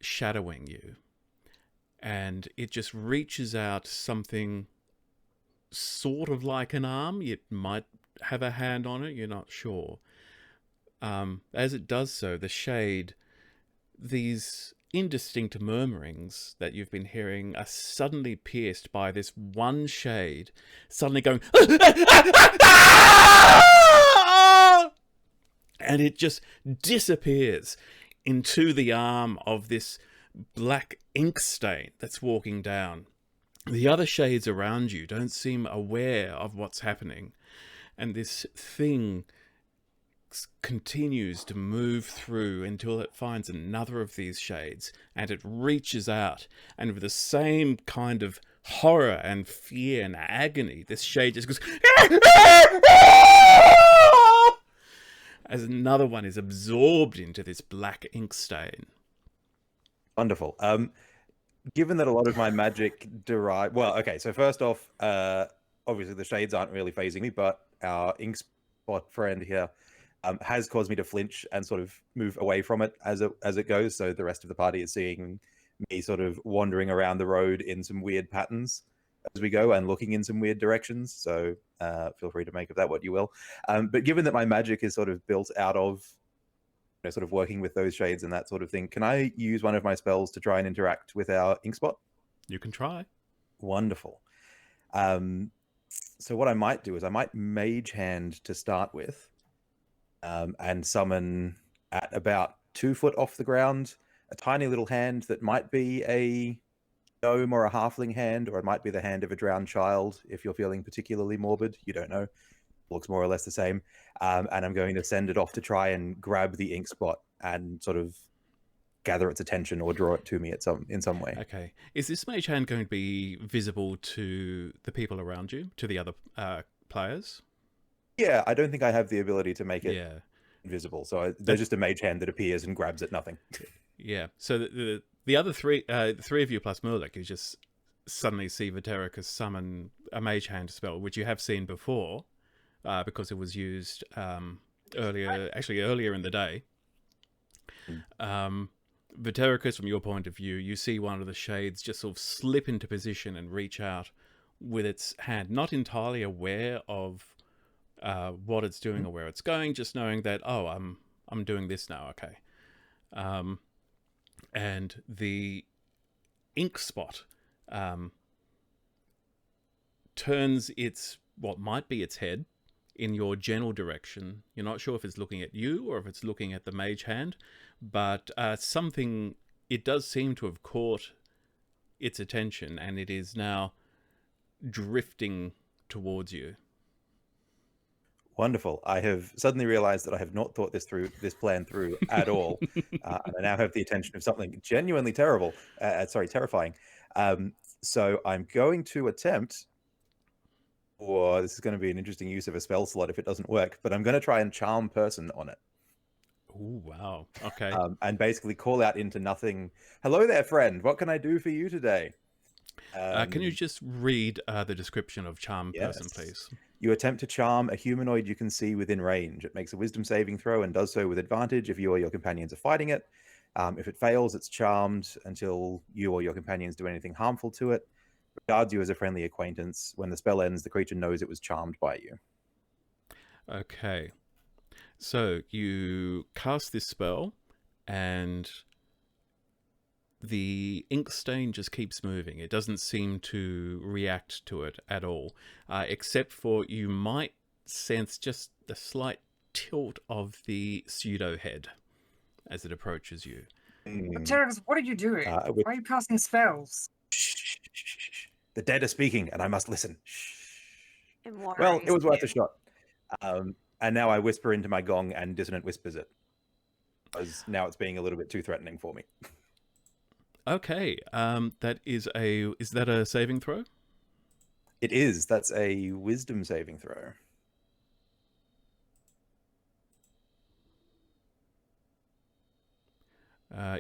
shadowing you, and it just reaches out something sort of like an arm. It might have a hand on it, you're not sure. As it does so, the shade, these indistinct murmurings that you've been hearing are suddenly pierced by this one shade suddenly going and it just disappears into the arm of this black ink stain that's walking down. The other shades around you don't seem aware of what's happening, and this thing continues to move through until it finds another of these shades, and it reaches out, and with the same kind of horror and fear and agony, this shade just goes as another one is absorbed into this black ink stain. Wonderful. Given that a lot of my magic derive... Well, okay, so first off, obviously the shades aren't really phasing me, but our ink spot friend here has caused me to flinch and sort of move away from it as it goes, so the rest of the party is seeing me sort of wandering around the road in some weird patterns as we go and looking in some weird directions, so feel free to make of that what you will. But given that my magic is sort of built out of sort of working with those shades and that sort of thing, can I use one of my spells to try and interact with our ink spot? You can try. Wonderful. So what I might do is I might mage hand to start with, and summon at about 2 foot off the ground a tiny little hand that might be a gnome or a halfling hand, or it might be the hand of a drowned child if you're feeling particularly morbid. You don't know. Looks more or less the same. And I'm going to send it off to try and grab the ink spot and sort of gather its attention or draw it to me in some way. Okay. Is this mage hand going to be visible to the people around you, to the other players? Yeah, I don't think I have the ability to make it Yeah. invisible. So there's just a mage hand that appears and grabs at nothing. Yeah. So the other three of you plus Murloc, you just suddenly see Vitericus summon a mage hand spell, which you have seen before, because it was used earlier in the day. Vitericus, from your point of view, you see one of the shades just sort of slip into position and reach out with its hand, not entirely aware of what it's doing or where it's going, just knowing that, oh, I'm doing this now, okay. And the ink spot turns what might be its head in your general direction. You're not sure if it's looking at you or if it's looking at the mage hand, but it does seem to have caught its attention, and it is now drifting towards you. Wonderful. I have suddenly realized that I have not thought this plan through at all. And I now have the attention of something genuinely terrifying. So I'm going to attempt, or this is going to be an interesting use of a spell slot if it doesn't work, but I'm going to try and charm person on it. Oh, wow. Okay. And basically call out into nothing. Hello there, friend. What can I do for you today? Can you just read the description of charm person, Yes. please? You attempt to charm a humanoid you can see within range. It makes a wisdom saving throw and does so with advantage if you or your companions are fighting it. If it fails, it's charmed until you or your companions do anything harmful to it. Regards you as a friendly acquaintance. When the spell ends, the creature knows it was charmed by you. Okay. So you cast this spell, and the ink stain just keeps moving. It doesn't seem to react to it at all, except for you might sense just the slight tilt of the pseudo head as it approaches you. Terrence, what are you doing? Why are you casting spells? Shh. The dead are speaking, and I must listen. Shh. Immortal. Well, it was worth a shot. And now I whisper into my gong, and Dissonant whispers it. Because now it's being a little bit too threatening for me. Okay, is that a saving throw? It is. That's a wisdom saving throw.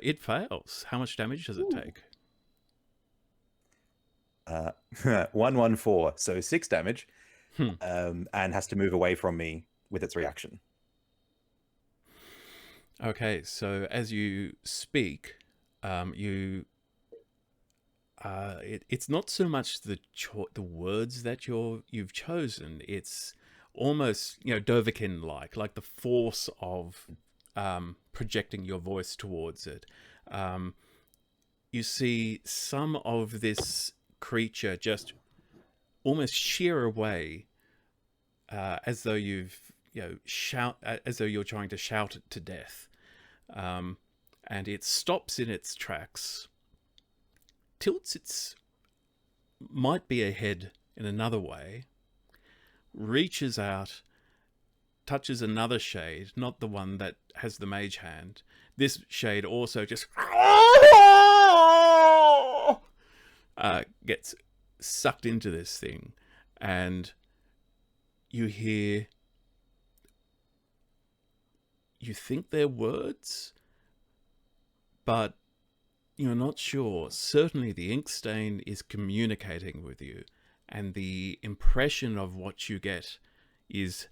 It fails. How much damage does it take? 114, so 6 damage, and has to move away from me with its reaction. Okay, so as you speak, it's not so much the words that you've chosen. It's almost Dovahkiin like the force of projecting your voice towards it. You see some of this creature just almost shear away, as though you've shout as though you're trying to shout it to death. And it stops in its tracks, tilts its might be a head in another way, reaches out, touches another shade, not the one that has the mage hand. This shade also just gets sucked into this thing, and you hear, you think they're words, but you're not sure. Certainly the ink stain is communicating with you, and the impression of what you get is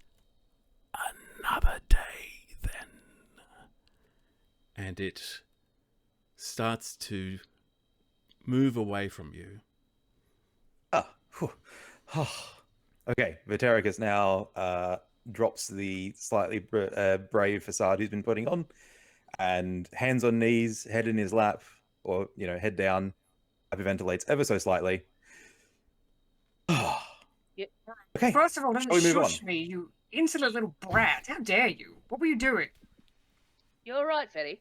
another day then. And it starts to move away from you. Okay, Vitericus now drops the slightly brave facade he's been putting on, and hands on knees, head in his lap, or head down, hyperventilates ever so slightly. Okay. First of all, don't Shall we move shush on? me, you insolent little brat. How dare you? What were you doing? You're right, Fetty.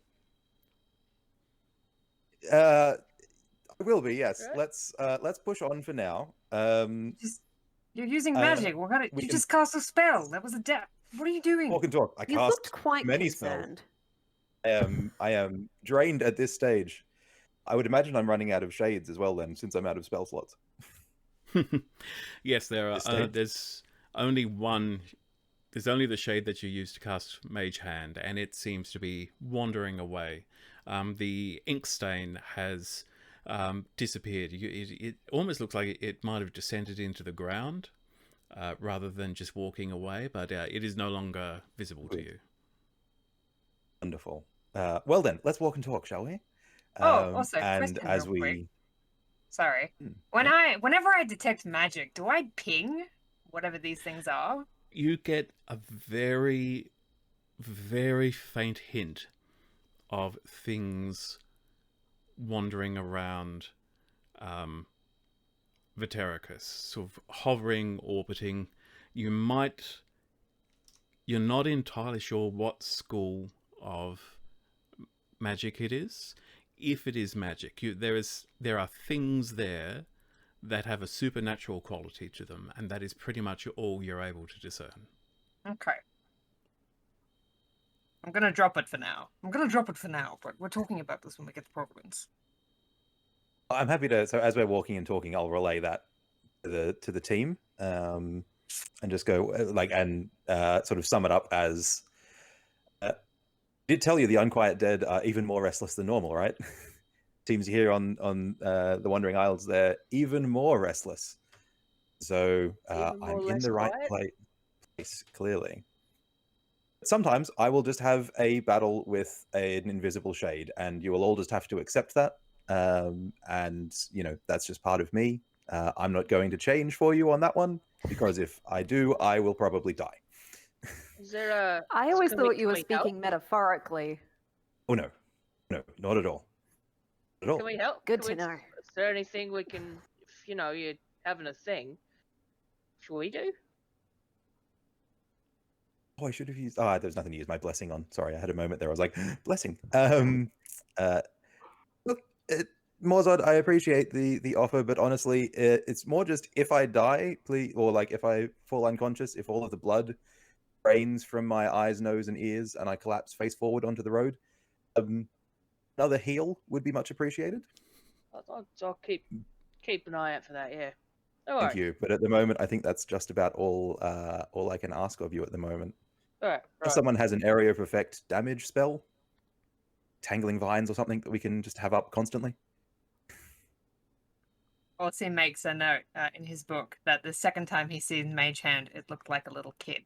I will be, yes. Right. Let's push on for now. You're using magic. You just cast a spell. That was a death. What are you doing? Walk and talk. I You cast looked quite many concerned. spells. I am drained at this stage. I would imagine I'm running out of shades as well then, since I'm out of spell slots. Yes, there are. There's only one. There's only the shade that you use to cast Mage Hand, and it seems to be wandering away. The ink stain has disappeared. It almost looks like it might have descended into the ground rather than just walking away, but it is no longer visible to you. Wonderful. Well then, let's walk and talk, shall we? Also, and question as real quick. we Sorry. Whenever I detect magic, do I ping whatever these things are? You get a very, very faint hint of things wandering around Vitericus, sort of hovering, orbiting. You're not entirely sure what school of magic it is. If it is magic, there are things there that have a supernatural quality to them, and that is pretty much all you're able to discern. Okay. I'm gonna drop it for now. But we're talking about this when we get to Providence. I'm happy to. So as we're walking and talking, I'll relay that to the team, and just go sort of sum it up as. Did tell you the Unquiet Dead are even more restless than normal, right? Teams here on the Wandering Isles, they're even more restless. So I'm in the right place, clearly. Sometimes I will just have a battle with an invisible shade, and you will all just have to accept that. And that's just part of me. I'm not going to change for you on that one, because if I do, I will probably die. Is there a? I always thought you were can we help? speaking metaphorically. Oh no, not at all. Not at all. Can we help? Good to know. Is there anything we can? If you're having a thing, should we do? Oh, I should have used. There's nothing to use my blessing on. Sorry, I had a moment there. I was like, blessing. Look, Morzod, I appreciate the offer, but honestly, it's more just if I die, please, or like if I fall unconscious, if all of the blood drains from my eyes, nose, and ears, and I collapse face forward onto the road, another heal would be much appreciated. I'll keep an eye out for that. Yeah. Thank you, but at the moment, I think that's just about all I can ask of you at the moment. All right. If someone has an area of effect damage spell, tangling vines or something that we can just have up constantly. Orsi makes a note in his book that the second time he sees Mage Hand, it looked like a little kid.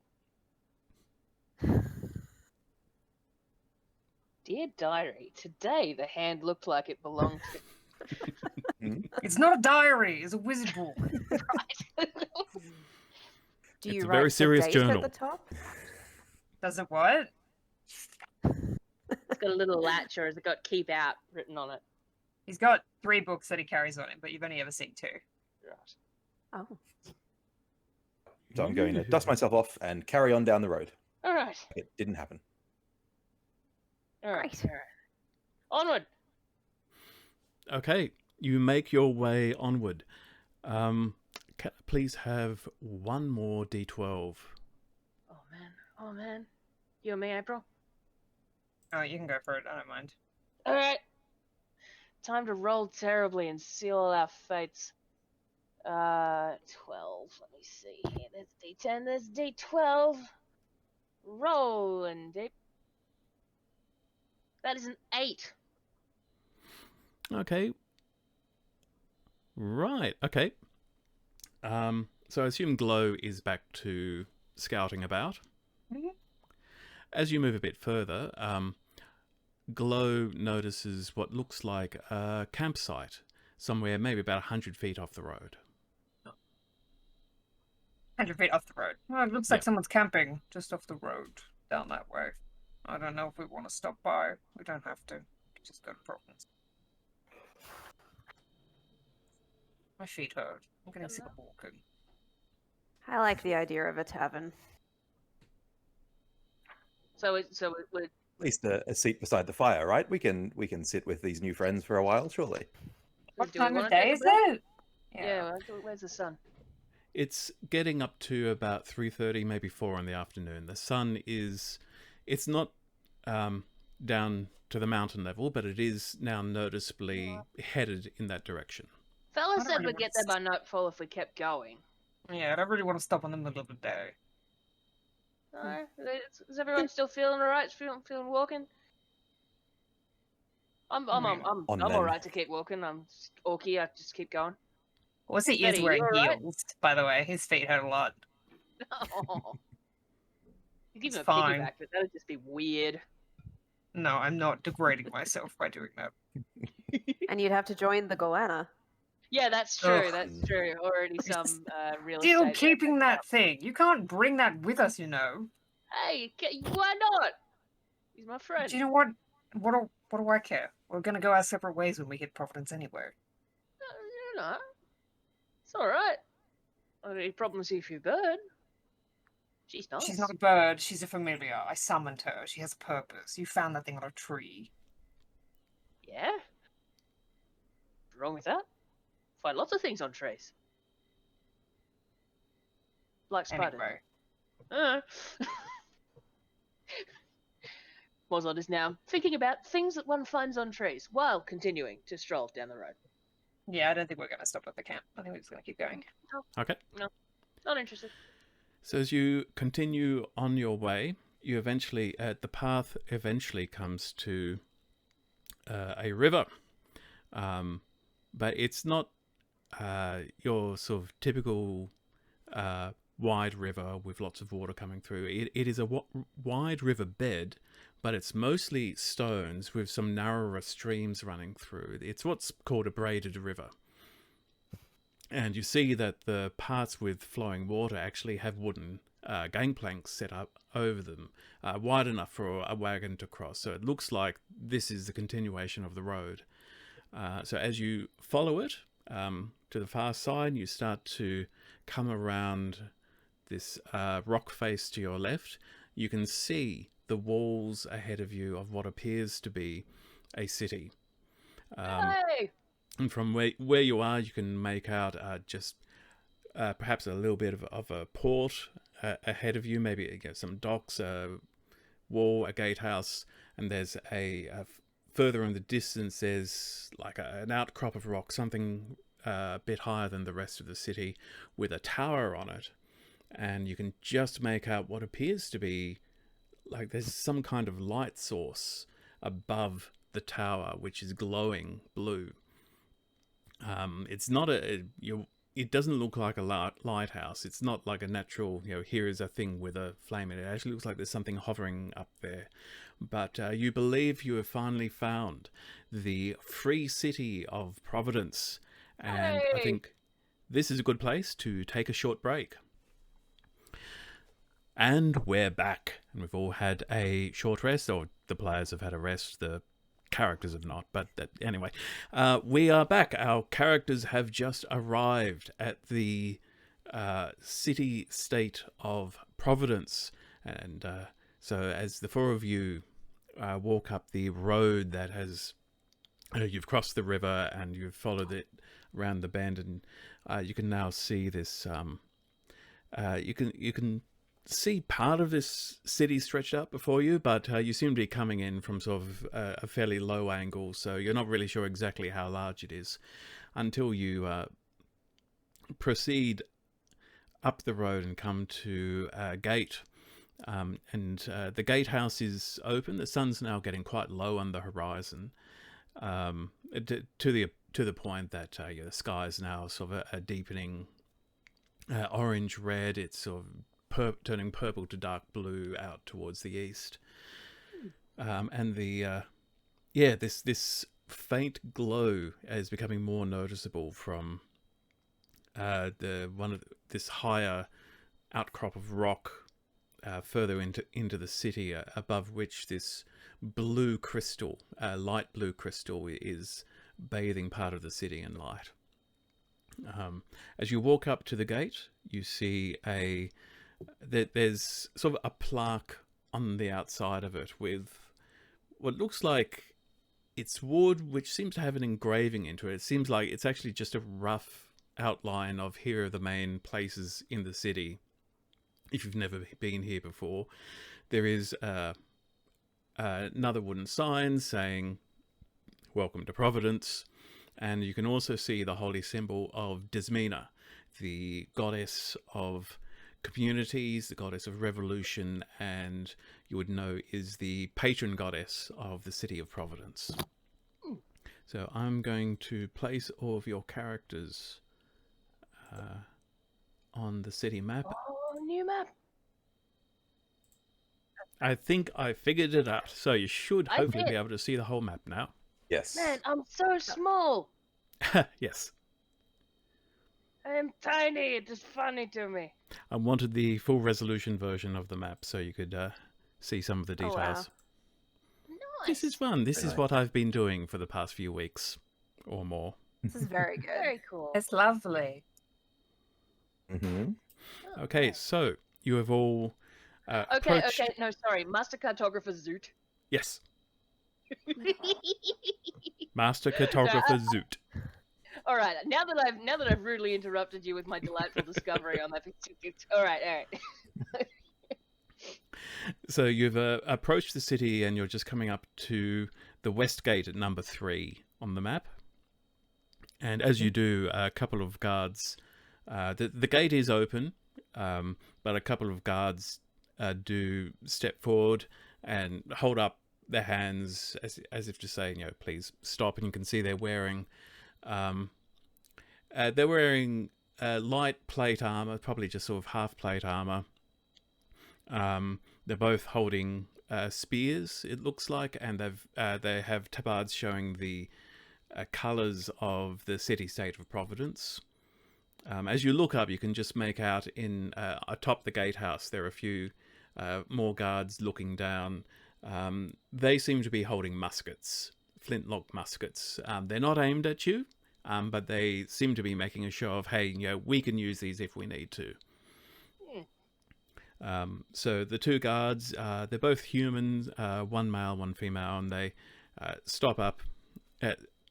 Dear diary, today the hand looked like it belonged to. It's not a diary, it's a wizard book. Right. Do It's you a write very the serious date journal. at the top? Does it what? It's got a little latch, or has it got "keep out" written on it? He's got 3 books that he carries on him, but you've only ever seen 2. Right. Oh. So I'm going to dust myself off and carry on down the road. All right. It didn't happen. All right. Great. All right. Onward. Okay, you make your way onward. Can I please have one more d12? Oh man. Oh man. You and me, April. Oh, you can go for it. I don't mind. All right. Time to roll terribly and seal our fates. 12. Let me see. There's D10. There's D12. Rolling deep. That is an 8. Okay. Right, okay. So I assume Glow is back to scouting about. Mhm. As you move a bit further, Glow notices what looks like a campsite somewhere maybe about 100 feet off the road. 100 feet off the road. Well, it looks like someone's camping just off the road down that way. I don't know if we want to stop by. We don't have to. We just go to Providence. My feet hurt. I'm getting sick of walking. I like the idea of a tavern. So we're At least a seat beside the fire, right? We can sit with these new friends for a while, surely. What do we time wanna of take day a is break? it? Yeah. Where's the sun? It's getting up to about 3:30, maybe 4 in the afternoon. The sun is, it's not down to the mountain level, but it is now noticeably headed in that direction. Fella I don't said really we'd get there by nightfall if we kept going. Yeah, I don't really want to stop in the middle of the day. No? Is everyone still feeling alright? Feeling walking? I'm On then. alright to keep walking. I'm orky. I just keep going. Also, he Betty, is you wearing alright? heels, by the way. His feet hurt a lot. Oh. You give It's him a fine. piggyback, but that would just be weird. No, I'm not degrading myself by doing that. And you'd have to join the goanna. Yeah, that's true. Ugh. That's true. Already some real Still estate. keeping that thing. You can't bring that with us, you know. Hey, why not? He's my friend. Do you know what? What do I care? We're gonna go our separate ways when we hit Providence anyway. You know, it's all right. I don't have any problems with your bird. She's nice. She's not a bird. She's a familiar. I summoned her. She has a purpose. You found that thing on a tree. Yeah. What's wrong with that? Find lots of things on trees. Like spiders. Anyway, Mozart is now thinking about things that one finds on trees while continuing to stroll down the road. yeah, I don't think we're gonna stop at the camp. I think we're just gonna keep going. Okay. Not interested. So as you continue on your way, you eventually, the path eventually comes to a river. But it's not your sort of typical wide river with lots of water coming through. It is a wide river bed, but it's mostly stones with some narrower streams running through. It's what's called a braided river. And you see that the parts with flowing water actually have wooden gangplanks set up over them, wide enough for a wagon to cross. So it looks like this is the continuation of the road. So as you follow it to the far side, you start to come around this rock face to your left. You can see the walls ahead of you of what appears to be a city. Hey! And from where you are, you can make out just perhaps a little bit of a port ahead of you, maybe some docks, a wall, a gatehouse, and there's further in the distance, there's like an outcrop of rock, something a bit higher than the rest of the city, with a tower on it. And you can just make out what appears to be like there's some kind of light source above the tower, which is glowing blue. It's not it doesn't look like a lighthouse. It's not like a natural, here is a thing with a flame in it. It actually looks like there's something hovering up there. But you believe you have finally found the free city of Providence. And I think this is a good place to take a short break. And we're back. And we've all had a short rest, or the players have had a rest, the characters have not, but anyway, we are back. Our characters have just arrived at the city-state of Providence, And so as the four of you walk up the road that has, you've crossed the river and you've followed it around the bend, and you can now see this. You can see part of this city stretched out before you, but you seem to be coming in from sort of a fairly low angle, so you're not really sure exactly how large it is until you proceed up the road and come to a gate. And the gatehouse is open. The sun's now getting quite low on the horizon, to the point that the sky is now sort of a deepening orange red. It's sort of turning purple to dark blue out towards the east, and this faint glow is becoming more noticeable from this higher outcrop of rock further into the city, above which this blue crystal, light blue crystal, is bathing part of the city in light. As you walk up to the gate, you see there's sort of a plaque on the outside of it with what looks like it's wood, which seems to have an engraving into it. It seems like it's actually just a rough outline of here are the main places in the city. If you've never been here before, there is another wooden sign saying "Welcome to Providence," and you can also see the holy symbol of Desmina, the goddess of communities, the goddess of revolution, and you would know is the patron goddess of the city of Providence. So I'm going to place all of your characters on the city map. Oh, new map. I think I figured it out, so you should I hopefully be did. able to see the whole map now. Yes. Man, I'm so small. Yes. I am tiny. It is funny to me. I wanted the full resolution version of the map so you could see some of the Oh, wow. details. Nice. This is fun. This Very is nice. what I've been doing for the past few weeks or more. This is very good. very cool. It's lovely. Mm-hmm. Okay, so you have all Okay, approached... okay. No, sorry. Master cartographer Zoot. Yes, Master Cartographer Zoot. All right. Now that I've rudely interrupted you with my delightful discovery on that. All right. So you've approached the city and you're just coming up to the west gate at number 3 on the map. And as you do, a couple of guards... the gate is open, but a couple of guards do step forward and hold up their hands as if to say, please stop. And you can see they're wearing light plate armor, probably just sort of half plate armor. They're both holding spears, it looks like, and they have tabards showing the colors of the city-state of Providence. As you look up, you can just make out in atop the gatehouse there are a few more guards looking down. They seem to be holding muskets, flintlock muskets. They're not aimed at you, but they seem to be making a show of, hey, we can use these if we need to. So the two guards, they're both humans, one male, one female, and they stop up,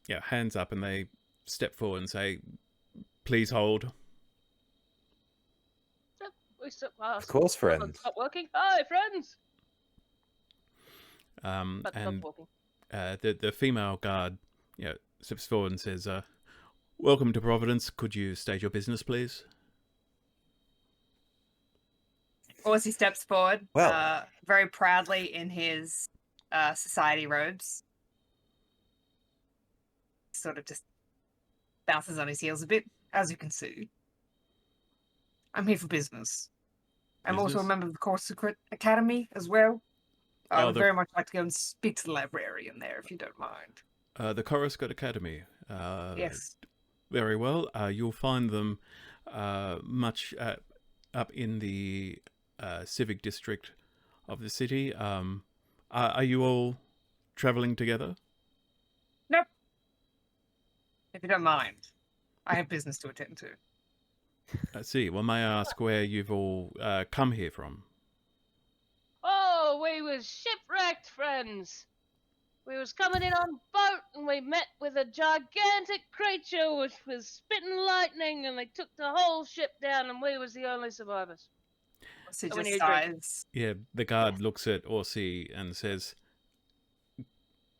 hands up, and they step forward and say, please hold. Of course, friends. Stop working. Hi, friends. But And stop walking. the female guard, steps forward and says, welcome to Providence. Could you state your business, please? As he steps forward, Well- very proudly in his society robes, sort of just bounces on his heels a bit, as you can see. I'm here for business. I'm also a Business? member of the Core Secret Academy as well. I Oh, would the- very much like to go and speak to the librarian there, if you don't mind. The Coruscant Academy. Yes. Very well. You'll find them much up in the civic district of the city. Are you all traveling together? Nope. If you don't mind. I have business to attend to. I see. Well, may I ask where you've all come here from? was shipwrecked, friends. We was coming in on boat, and we met with a gigantic creature which was spitting lightning, and they took the whole ship down, and we was the only survivors. So So we just need a drink. sighs. Yeah, the guard looks at Orsi and says,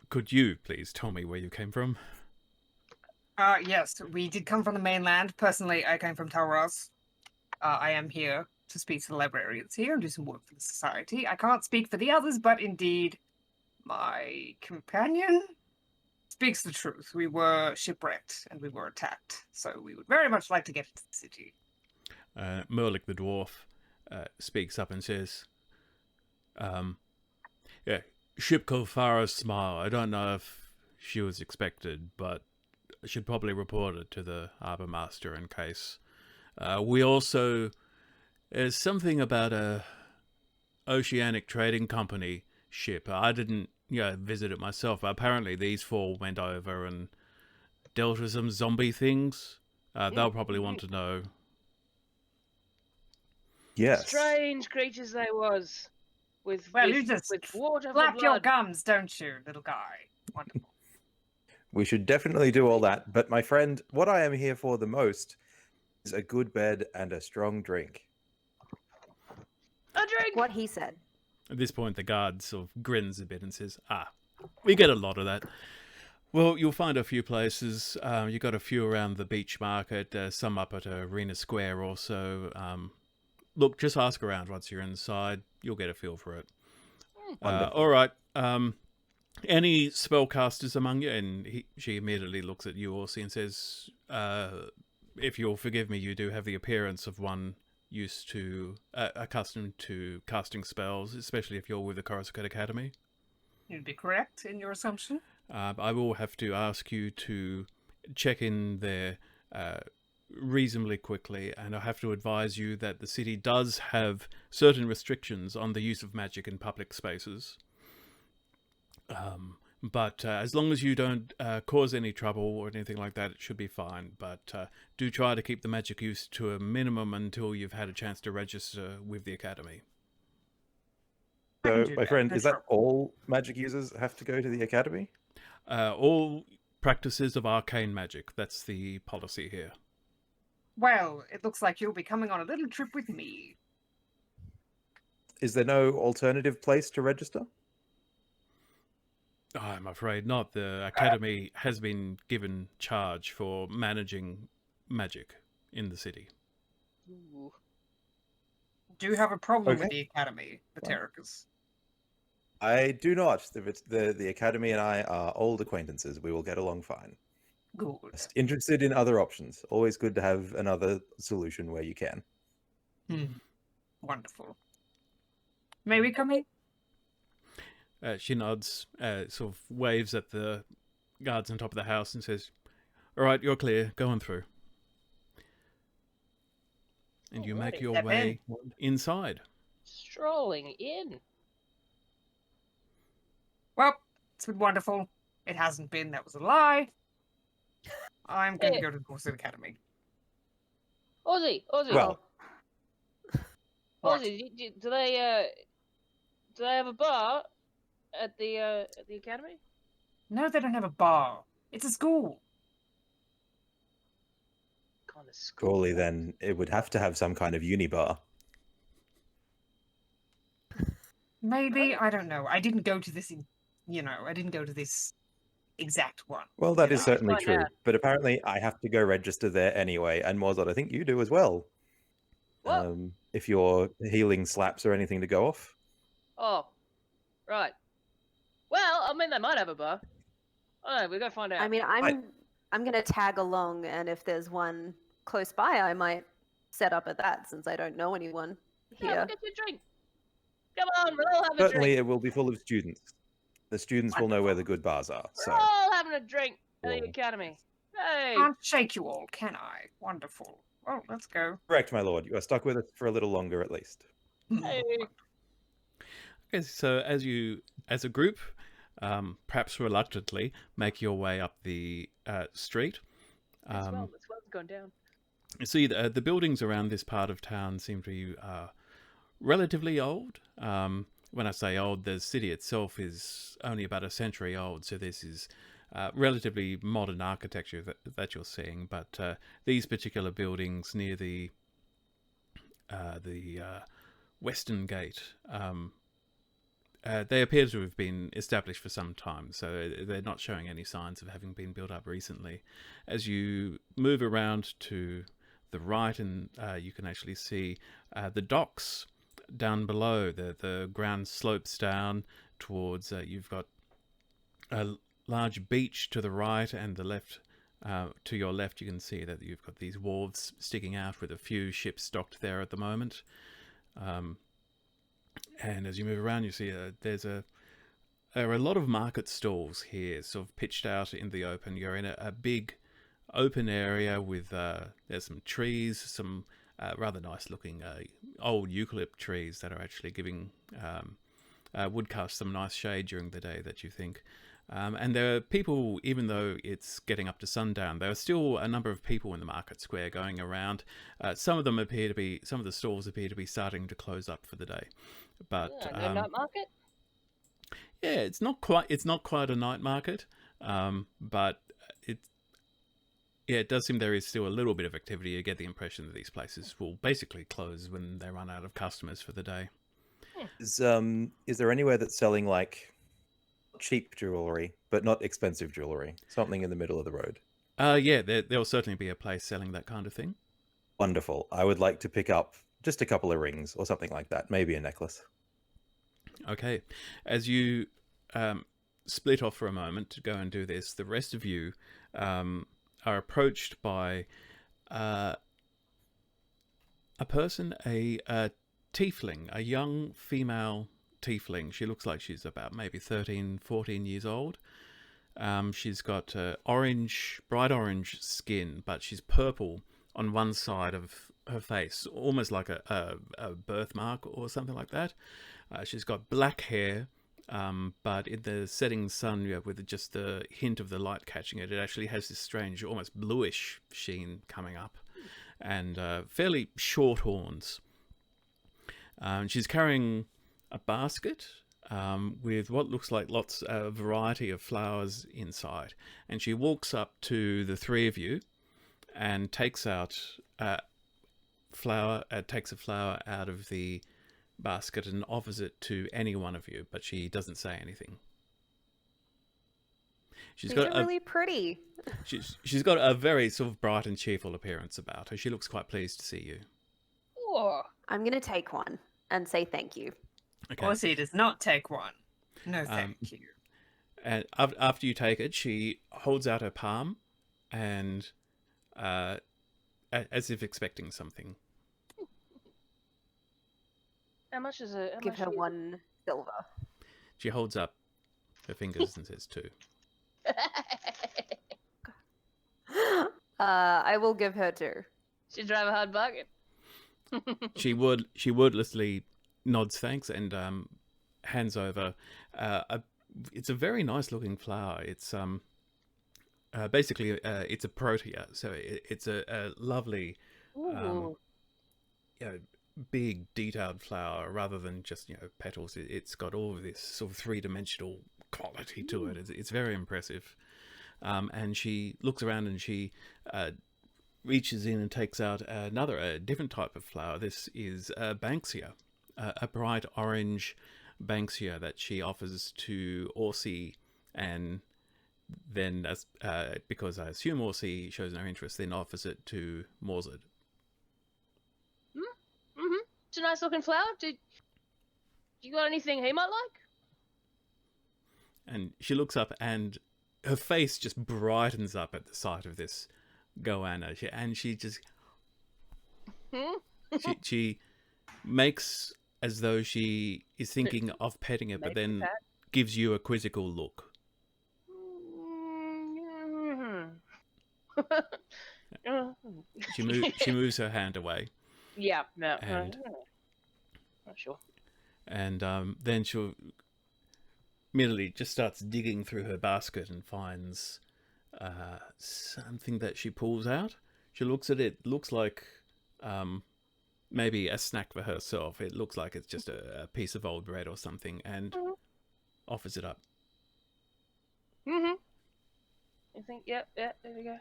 "Could you please tell me where you came from?" Yes, we did come from the mainland. Personally, I came from Tauros. I am here to speak to the librarians here and do some work for the society. I can't speak for the others, but indeed, my companion speaks the truth. We were shipwrecked and we were attacked, so we would very much like to get into the city. Merlik the dwarf speaks up and says, "Yeah, ship called Farah's Smile. I don't know if she was expected, but I should probably report it to the harbour master in case. We also, there's something about a oceanic trading company ship. I didn't, visit it myself, but apparently these four went over and dealt with some zombie things. They'll probably want to know." Yes. Strange creatures they was. With You just with water for flap your blood. gums, don't you, little guy? Wonderful. We should definitely do all that. But my friend, what I am here for the most is a good bed and a strong drink. A drink. What he said. At this point, the guard sort of grins a bit and says, we get a lot of that. Well, you'll find a few places. You got a few around the beach market, some up at Arena Square also. Look, just ask around once you're inside. You'll get a feel for it. All right. Any spellcasters among you? And she immediately looks at you, Orsi, and says, if you'll forgive me, you do have the appearance of one used to, accustomed to casting spells, especially if you're with the Coruscant Academy. You'd be correct in your assumption. I will have to ask you to check in there reasonably quickly, and I have to advise you that the city does have certain restrictions on the use of magic in public spaces. But as long as you don't cause any trouble or anything like that, it should be fine. But do try to keep the magic use to a minimum until you've had a chance to register with the academy. So, my friend, is that all magic users have to go to the academy? All practices of arcane magic. That's the policy here. Well, it looks like you'll be coming on a little trip with me. Is there no alternative place to register? I'm afraid not. The academy has been given charge for managing magic in the city. Ooh. Do you have a problem with Okay. the academy, Batericus? I do not. The academy and I are old acquaintances. We will get along fine. Good. Just interested in other options. Always good to have another solution where you can. Wonderful. May we come in? She nods, sort of waves at the guards on top of the house and says, "All right, you're clear. Go on through." And you make Alrighty. your Step way inside. Strolling in. Well, it's been wonderful. It hasn't been. That was a lie. I'm going to go to the Coruscant Academy. Ozzy. Well, What? Ozzy, do they have a bar at the academy? No, they don't have a bar. It's a school. Kind of school. surely then it would have to have some kind of uni bar. Maybe, I don't know. I didn't go to this, I didn't go to this exact one. Well, that you is know? certainly Find true. out. But apparently I have to go register there anyway. And Morzot, I think you do as well. What? If your healing slaps or anything to go off. Oh, right. Well, I mean, they might have a bar. I don't know. We gotta find out. I mean, I'm gonna tag along, and if there's one close by, I might set up at that since I don't know anyone yeah, here. we'll get you a drink. Come on, we'll all have a Certainly drink. it will be full of students. The students will know where the good bars are. We're So all having a drink at the Cool. academy. Hey. Can't shake you all, can I? Wonderful. Well, let's go. correct, my lord. You are stuck with us for a little longer at least. Hey. Okay, so as a group, perhaps reluctantly, make your way up the street. That's well gone down. You see, the buildings around this part of town seem to be relatively old. when I say old, the city itself is only about a century old, so this is relatively modern architecture that you're seeing. But these particular buildings near the Western Gate, they appear to have been established for some time, so they're not showing any signs of having been built up recently. As you move around to the right, and you can actually see the docks down below. The ground slopes down towards, you've got a large beach to the right, and the left. To your left, you can see that you've got these wharves sticking out with a few ships docked there at the moment. And as you move around, you see there are a lot of market stalls here, sort of pitched out in the open. You're in a big open area with there's some trees, some rather nice looking old eucalypt trees that are actually giving woodcast some nice shade during the day that you think. And there are people, even though it's getting up to sundown, there are still a number of people in the market square going around. Some of the stalls appear to be starting to close up for the day. But no night market? yeah, it's not quite a night market, but it does seem there is still a little bit of activity. You get the impression that these places will basically close when they run out of customers for the day. Is there anywhere that's selling like cheap jewelry but not expensive jewelry? Something in the middle of the road. Yeah, there'll certainly be a place selling that kind of thing. Wonderful. I would like to pick up just a couple of rings or something like that. Maybe a necklace. Okay, as you split off for a moment to go and do this, the rest of you are approached by a person, a tiefling, a young female tiefling. She looks like she's about maybe 13, 14 years old. She's got bright orange skin, but she's purple on one side of her face, almost like a birthmark or something like that. She's got black hair, but in the setting sun, with just the hint of the light catching it, it actually has this strange, almost bluish sheen coming up, and fairly short horns. She's carrying a basket with what looks like lots of variety of flowers inside, and she walks up to the three of you and takes out takes a flower out of the basket and offers it to any one of you, but she doesn't say anything. These are really pretty. She's got a very sort of bright and cheerful appearance about her. She looks quite pleased to see you. Oh. I'm going to take one and say thank you. Okay. Aussie does not take one. No, thank you. And after you take it, she holds out her palm and as if expecting something. How much is it? Give her 1 silver. She holds up her fingers and says 2. I will give her 2. She drive a hard bargain. She wordlessly nods thanks and hands over. It's a very nice looking flower. It's basically it's a protea, so it's a lovely, big detailed flower rather than just petals. It's got all of this sort of 3-dimensional quality to it. It's very impressive. And she looks around and she reaches in and takes out a different type of flower. This is Banksia, a bright orange Banksia that she offers to Orsi, and then because I assume Orsi shows no interest, then offers it to Morzad. It's a nice looking flower. Do you got anything he might like? And she looks up and her face just brightens up at the sight of this goanna, and she just she makes as though she is thinking of petting it, but then gives you a quizzical look. She moves her hand away. Yeah, no, and not sure. And then she'll immediately just starts digging through her basket and finds something that she pulls out. She looks at it. Looks like maybe a snack for herself. It looks like it's just a piece of old bread or something, and offers it up. Mm-hmm. You think, yep, there we go.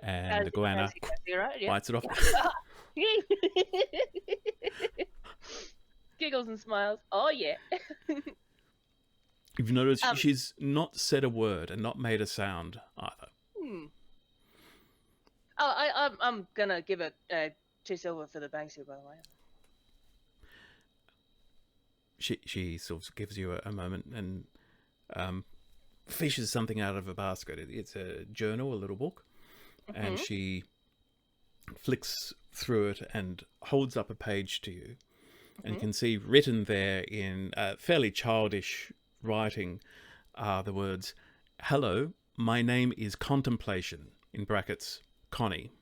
And the goanna Right? Yep. bites it off. Giggles and smiles. Oh, yeah. You've noticed she's not said a word and not made a sound either. Oh, I'm gonna give it 2 silver for the bang suit, by the way. She sort of gives you a moment and fishes something out of a basket. It's a journal, a little book, and she flicks through it and holds up a page to you, and you can see written there in fairly childish writing are the words, "Hello, my name is Contemplation," in brackets, Connie.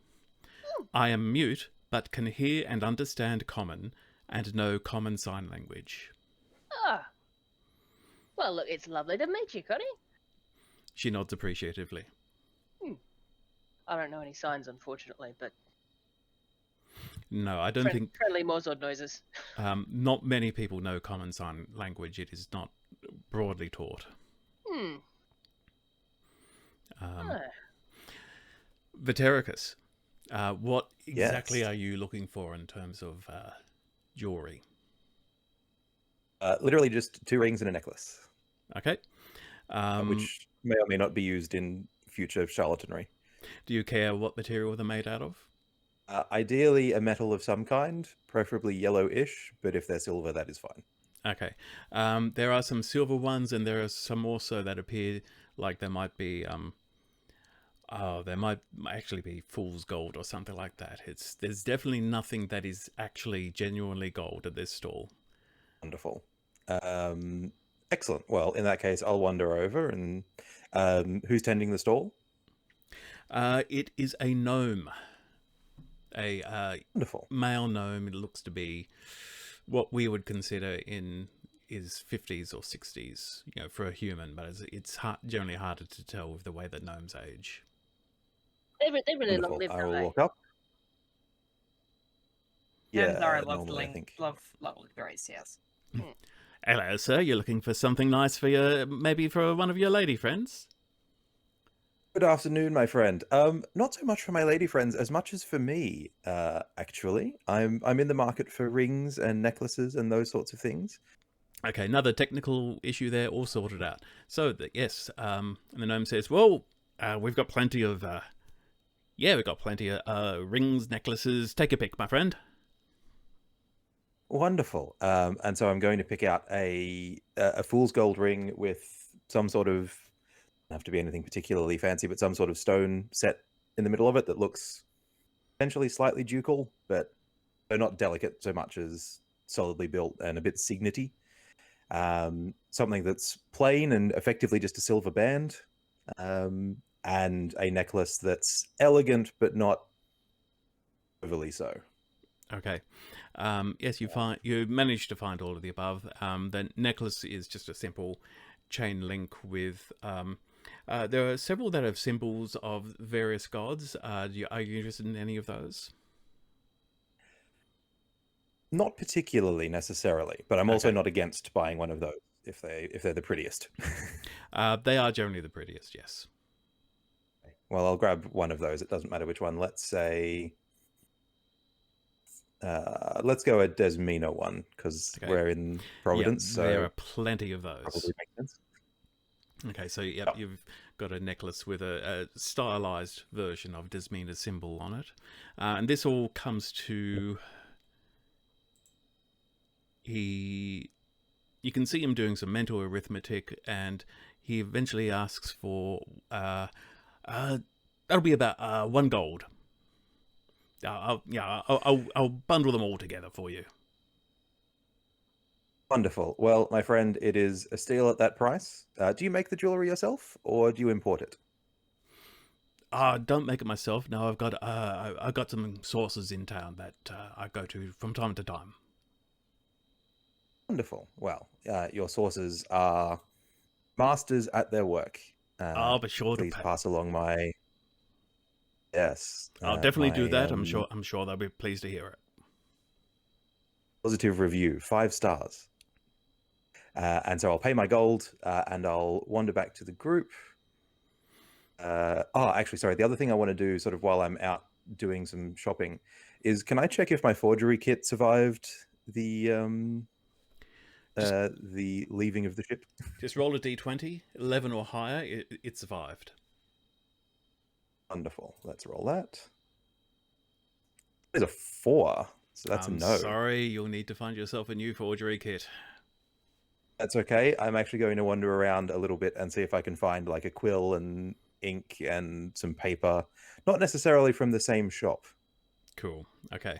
"I am mute, but can hear and understand common and know common sign language." Ah. Well, look, it's lovely to meet you, Connie. She nods appreciatively. I don't know any signs, unfortunately, but... No, I don't think... Friendly Morzod noises. Not many people know common sign language. It is not broadly taught. Vetericus, what exactly are you looking for in terms of jewelry? Literally just 2 rings and a necklace. Okay. Which may or may not be used in future charlatanry. Do you care what material they're made out of? Ideally a metal of some kind, preferably yellowish, but if they're silver, that is fine. Okay. There are some silver ones, and there are some also that appear like they might be... there might actually be fool's gold or something like that. There's definitely nothing that is actually genuinely gold at this stall. Wonderful. Excellent. Well, in that case, I'll wander over and who's tending the stall? It is a gnome. A Wonderful male gnome. It looks to be what we would consider in his 50s or 60s, for a human, but it's generally harder to tell with the way that gnomes age. They really long Wonderful. lived, I don't will they? walk up. Yeah, Zara normally, I think. love berries, yes. Hello, sir. You're looking for something nice for maybe for one of your lady friends? Good afternoon, my friend. Not so much for my lady friends as much as for me, actually. I'm in the market for rings and necklaces and those sorts of things. Okay, another technical issue there, all sorted out. So, yes, and the gnome says, well, we've got plenty of, rings, necklaces. Take a pick, my friend. Wonderful. And so I'm going to pick out a fool's gold ring with some sort of, doesn't have to be anything particularly fancy, but some sort of stone set in the middle of it that looks potentially slightly ducal, but they're not delicate so much as solidly built and a bit signety. Something that's plain and effectively just a silver band, and a necklace that's elegant but not overly so. Okay. Yes, you managed to find all of the above. The necklace is just a simple chain link with... there are several that have symbols of various gods. Are you interested in any of those? Not particularly necessarily, but I'm also not against buying one of those if they're the prettiest. They are generally the prettiest, yes. Well, I'll grab one of those. It doesn't matter which one. Let's say, let's go a Desmina one because we're in Providence. Yep, so there are plenty of those. Probably makes sense. Okay, so you've got a necklace with a stylized version of Desmina's symbol on it, and this all comes to you can see him doing some mental arithmetic, and he eventually asks for that'll be about 1 gold. I'll bundle them all together for you. Wonderful. Well, my friend, it is a steal at that price. Do you make the jewelry yourself, or do you import it? Don't make it myself. No, I've got some sources in town that I go to from time to time. Wonderful. Well, your sources are masters at their work. I'll be sure please to pass along my Yes. I'll definitely do my, that. I'm sure they'll be pleased to hear it. Positive review, 5 stars. And so I'll pay my gold and I'll wander back to the group. Actually, sorry. The other thing I want to do sort of while I'm out doing some shopping is, can I check if my forgery kit survived the leaving of the ship? Just roll a d20, 11 or higher, it survived. Wonderful. Let's roll that. There's a 4, so that's a no. Sorry, you'll need to find yourself a new forgery kit. That's okay. I'm actually going to wander around a little bit and see if I can find like a quill and ink and some paper. Not necessarily from the same shop. Cool. Okay.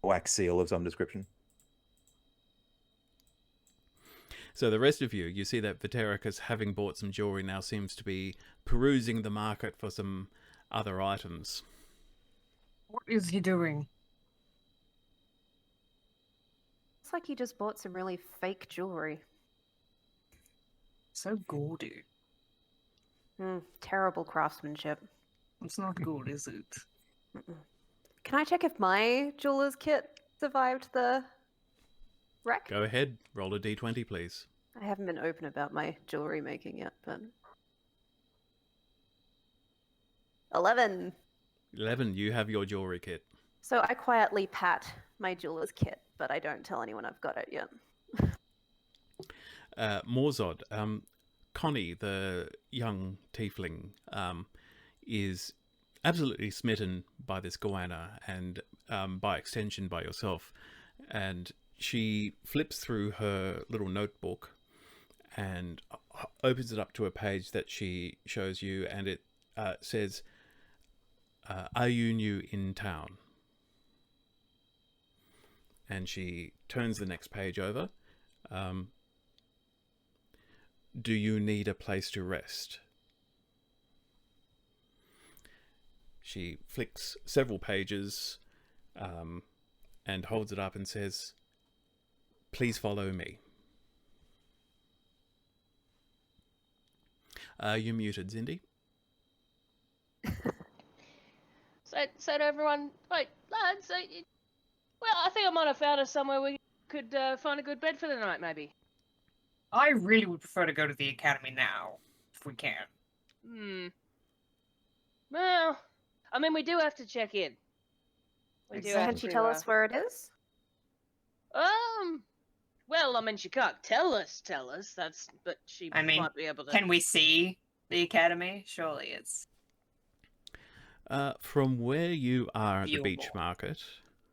Wax seal of some description. So the rest of you see that Vitericus, having bought some jewelry, now seems to be perusing the market for some other items. What is he doing? It's like he just bought some really fake jewelry. So gaudy. Terrible craftsmanship. It's not good, is it? Can I check if my jeweler's kit survived the wreck? Go ahead, roll a d20, please. I haven't been open about my jewelry making yet, but 11. 11, you have your jewelry kit. So I quietly pat my jeweler's kit, but I don't tell anyone I've got it yet. Morzod, Connie, the young tiefling, is absolutely smitten by this goanna and by extension by yourself. And she flips through her little notebook and opens it up to a page that she shows you, and it says, "Are you new in town?" And she turns the next page over. Do you need a place to rest? She flicks several pages and holds it up and says, "Please follow me." You're muted, Zindy. So to everyone, like, lads, well, I think I might have found us somewhere we could find a good bed for the night, maybe. I really would prefer to go to the academy now, if we can. Well, I mean, we do have to check in. We do have Can to, she tell us where it is? Well, I mean, she can't tell us. But she might be able to. Can we see the academy? Surely it's... From where you are at the beach Viewable. market,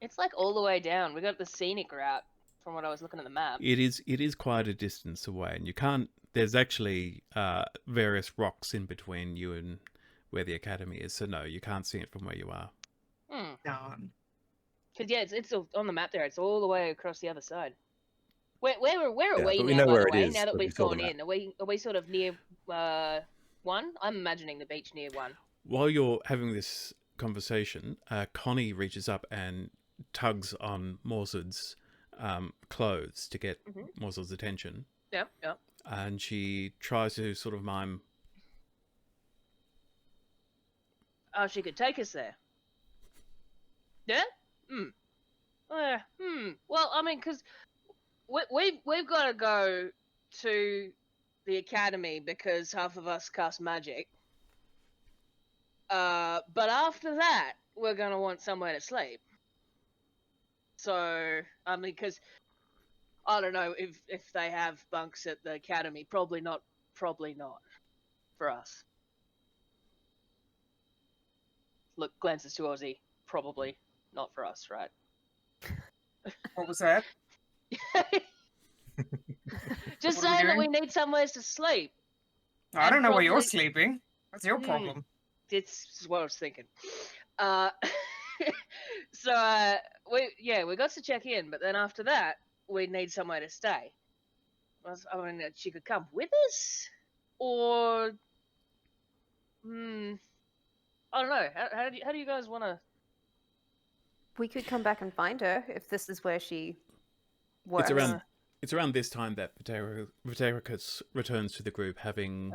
It's like all the way down. We got the scenic route from what I was looking at the map. it is quite a distance away, and you can't. There's actually various rocks in between you and where the academy is, so no, you can't see it from where you are. Darn. Because yeah, it's on the map there. It's all the way across the other side. Where are we but we now? know By where the it way, is now that when we we've saw the gone in, are we sort of near one? I'm imagining the beach near one. While you're having this conversation, Connie reaches up and tugs on Morzud's clothes to get Morzud's attention. Yep. And she tries to sort of mime. Oh, she could take us there. Yeah. Well, I mean, because we've got to go to the academy because half of us cast magic. But after that, we're gonna want somewhere to sleep. So, I mean, because I don't know if they have bunks at the academy. Probably not for us. Look, glances to Ozzy. Probably not for us, right? What was that? Just What are we saying that we doing? need somewhere to sleep. I don't know where you're probably- sleeping. What's your problem? It's what I was thinking. So we got to check in, but then after that, we need somewhere to stay. I mean, she could come with us, or I don't know. How do you guys want to? We could come back and find her if this is where she works. It's around this time that Vitericus returns to the group, having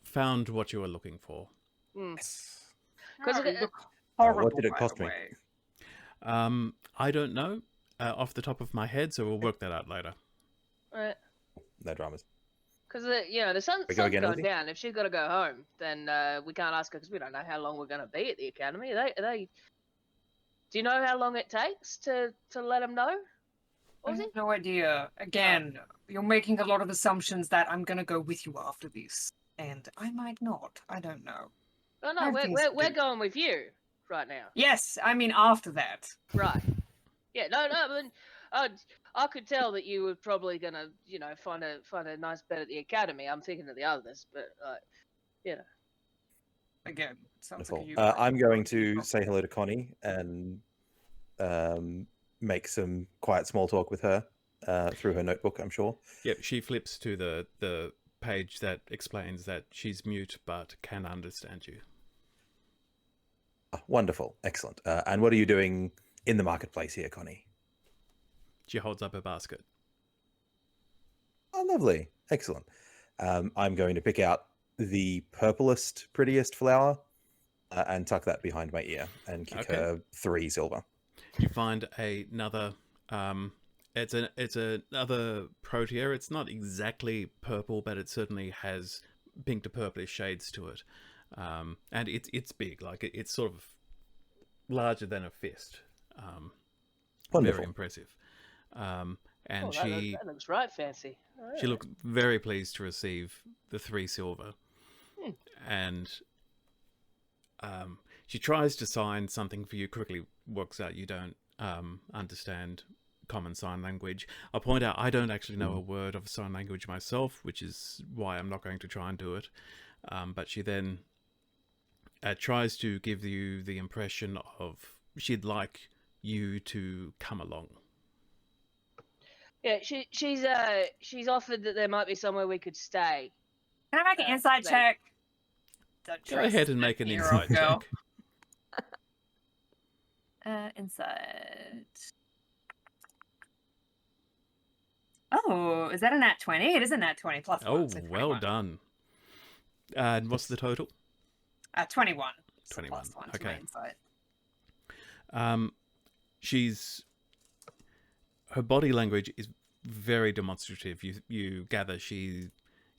found what you were looking for. Yes. Because Oh, you look horrible, did it by cost the me? way. I don't know off the top of my head, so we'll work that out later. right. No dramas. Because the sun's We go again, going Lizzie? down. If she's got to go home, then we can't ask her because we don't know how long we're going to be at the academy. Are they? Do you know how long it takes to let them know? I Ozzy? have no idea. Again, you're making a lot of assumptions that I'm gonna go with you after this, and I might not. I don't know. Oh I no, have things to we're do. going with you right now. Yes, I mean after that. Right. Yeah. No. I could tell that you were probably gonna, find a nice bed at the academy. I'm thinking of the others, but Again, sounds like Wonderful. a you. I'm going to say hello to Connie and make some quiet small talk with her through her notebook, I'm sure. Yep, she flips to the page that explains that she's mute but can understand you. Wonderful. Excellent. And what are you doing in the marketplace here, Connie? She holds up a basket. Oh, lovely. Excellent. I'm going to pick out the purplest, prettiest flower and tuck that behind my ear and kick Okay. her 3 silver. You find another. It's another protea. It's not exactly purple, but it certainly has pink to purplish shades to it, and it's big. Like it's sort of larger than a fist. Wonderful. Very impressive. And that looks right fancy. she looked very pleased to receive the 3 silver, and she tries to sign something for you. Quickly works out you don't understand common sign language. I'll point out I don't actually know a word of sign language myself, which is why I'm not going to try and do it. But she then tries to give you the impression of she'd like you to come along. Yeah, she's offered that there might be somewhere we could stay. Can I make an insight like- check? Don't Go trust ahead and that make an hero insight girl. check. Insight. Oh, is that a nat 20? It is a nat 20 plus Oh, 1, so well 21. done. And what's the total? 21. So 21, plus 1 to my okay. insight. Her body language is very demonstrative. You gather she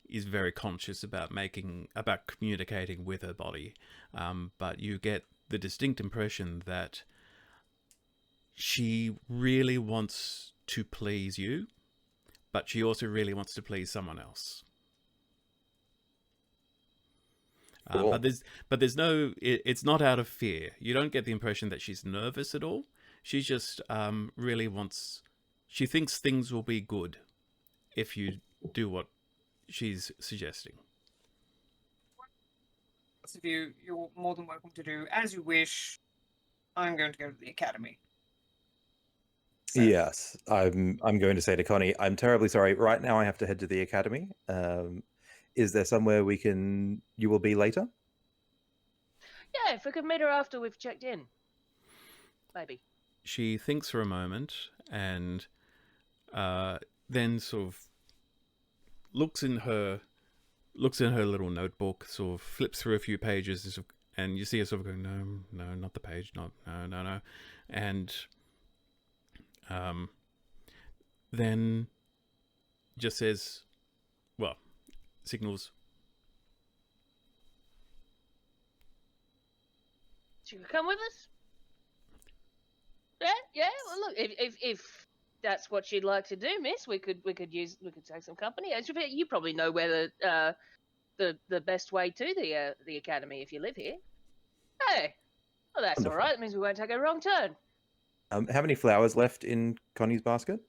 is very conscious about communicating with her body, but you get the distinct impression that she really wants to please you, but she also really wants to please someone else. Cool. But there's no. It's not out of fear. You don't get the impression that she's nervous at all. She just really wants. She thinks things will be good if you do what she's suggesting. Most of you, you're more than welcome to do as you wish. I'm going to go to the academy. So, Yes, I'm going to say to Connie, I'm terribly sorry. Right now I have to head to the academy. Is there somewhere you will be later? Yeah, if we could meet her after we've checked in, maybe. She thinks for a moment and then sort of looks in her little notebook, sort of flips through a few pages, and you see her sort of going, no, not the page, no, and then just says, well, signals. She could come with us. Yeah. Well, look, if that's what you'd like to do, miss, we could take some company. You probably know where the best way to the academy if you live here. Hey, well that's Wonderful. all right. That means we won't take a wrong turn. How many flowers left in Connie's basket?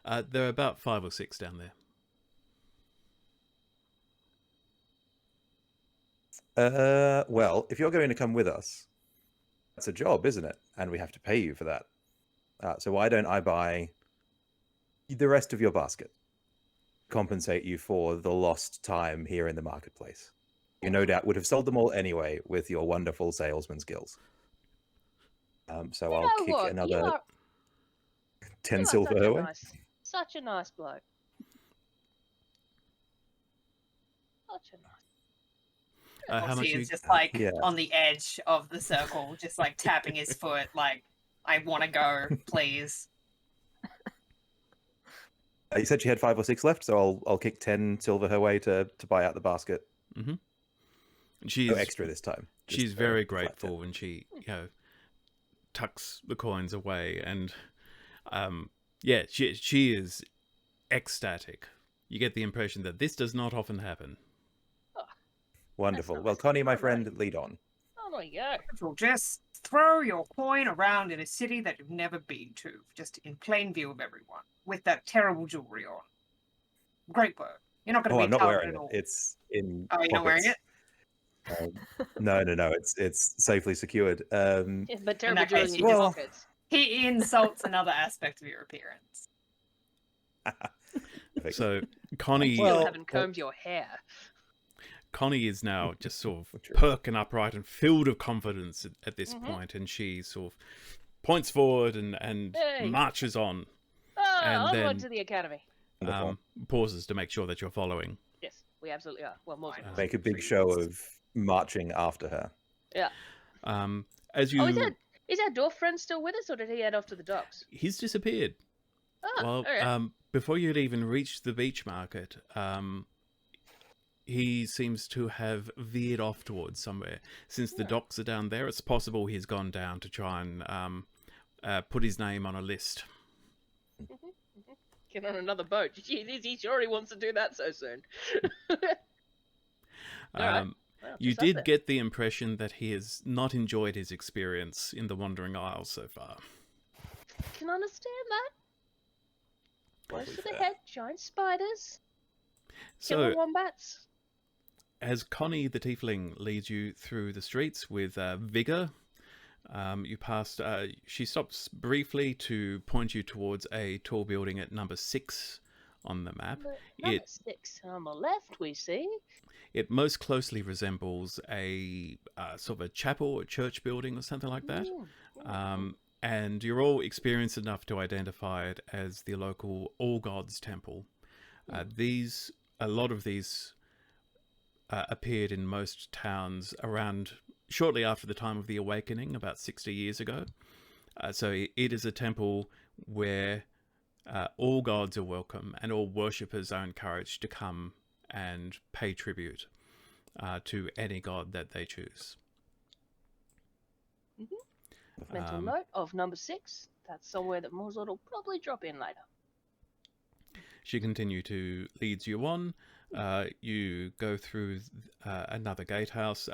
There are about 5 or 6 down there. Well, if you're going to come with us, that's a job, isn't it? And we have to pay you for that. So why don't I buy the rest of your basket? Compensate you for the lost time here in the marketplace. You no doubt would have sold them all anyway with your wonderful salesman skills. So I'll kick another 10 silver her way. Such a nice bloke. Such a nice. How much Foxy you? is just like Yeah. on the edge of the circle, just like tapping his foot, like, I want to go, please. You said she had 5 or 6 left, so I'll kick 10 silver her way to buy out the basket. Mm-hmm. No She's extra this time. just she's very flat 10. grateful when she tucks the coins away, and she is ecstatic. You get the impression that this does not often happen. Wonderful. nice. Well, Connie, my Alright. friend, lead on. Oh, there you go. You'll just throw your coin around in a city that you've never been to, just in plain view of everyone, with that terrible jewelry on. Great work. You're not going to Oh, be I'm not touted wearing at it. all. It's in Oh, you're not wearing pockets. No. It's safely secured. Yeah, but terrible that case, jewelry in you your just- pockets. He insults another aspect of your appearance. Perfect. So Connie, You Well, haven't combed your hair. Connie is now just sort of True. perking upright and filled of confidence at this Mhm. point, and she sort of points forward and Hey. marches on. Oh, And onward then- to the academy. Wonderful. Pauses to make sure that you're following. Yes, we absolutely are. Well, most of us. Make a big show of marching after her. Yeah. As you, Oh, is our dwarf friend still with us, or did he head off to the docks? he's disappeared. Oh, Well, all right. before you'd even reached the beach market, he seems to have veered off towards somewhere. Since the docks are down there, it's possible he's gone down to try and put his name on a list. Get on another boat. Jeez, he sure he wants to do that so soon. Alright. Well, You just up did there. get the impression that he has not enjoyed his experience in the Wandering Isles so far. Can understand that. Close Probably to the fair. head, giant spiders, So, killer wombats. as Connie the Tiefling leads you through the streets with vigor, you passed. She stops briefly to point you towards a tall building at number 6 on the map. Number 6 on the left, we see. It most closely resembles a sort of a chapel or church building or something like that. And you're all experienced enough to identify it as the local All Gods Temple. A lot of these appeared in most towns around shortly after the time of the Awakening, about 60 years ago. So it is a temple where all gods are welcome and all worshippers are encouraged to come and pay tribute to any god that they choose. Mental note of number 6. That's somewhere that Morzot will probably drop in later. She continued to leads you on. You go through another gatehouse.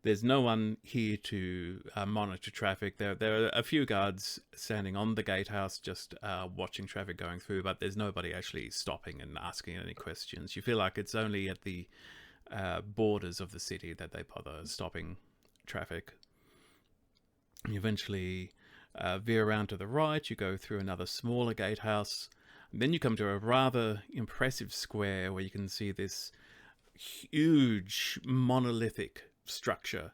There's no one here to monitor traffic. There are a few guards standing on the gatehouse just watching traffic going through, but there's nobody actually stopping and asking any questions. You feel like it's only at the borders of the city that they bother stopping traffic. You eventually veer around to the right. You go through another smaller gatehouse. Then you come to a rather impressive square where you can see this huge monolithic structure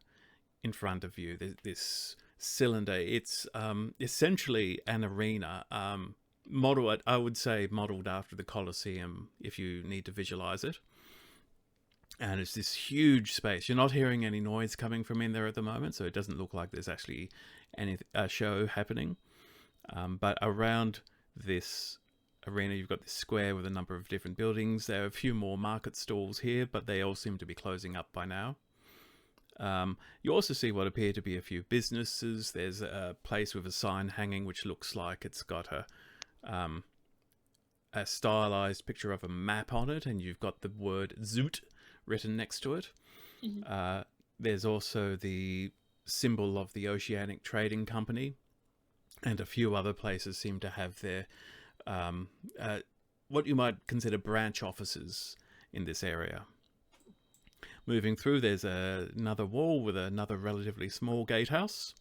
in front of you. This cylinder. It's essentially an arena, I would say modeled after the Colosseum, if you need to visualize it. And it's this huge space. You're not hearing any noise coming from in there at the moment, so it doesn't look like there's actually any show happening. But around this arena, you've got this square with a number of different buildings. There are a few more market stalls here, but they all seem to be closing up by now. You also see what appear to be a few businesses. There's a place with a sign hanging which looks like it's got a stylized picture of a map on it, and you've got the word Zoot written next to it. There's also the symbol of the Oceanic Trading Company, and a few other places seem to have their what you might consider branch offices in this area. Moving through, there's another wall with another relatively small gatehouse.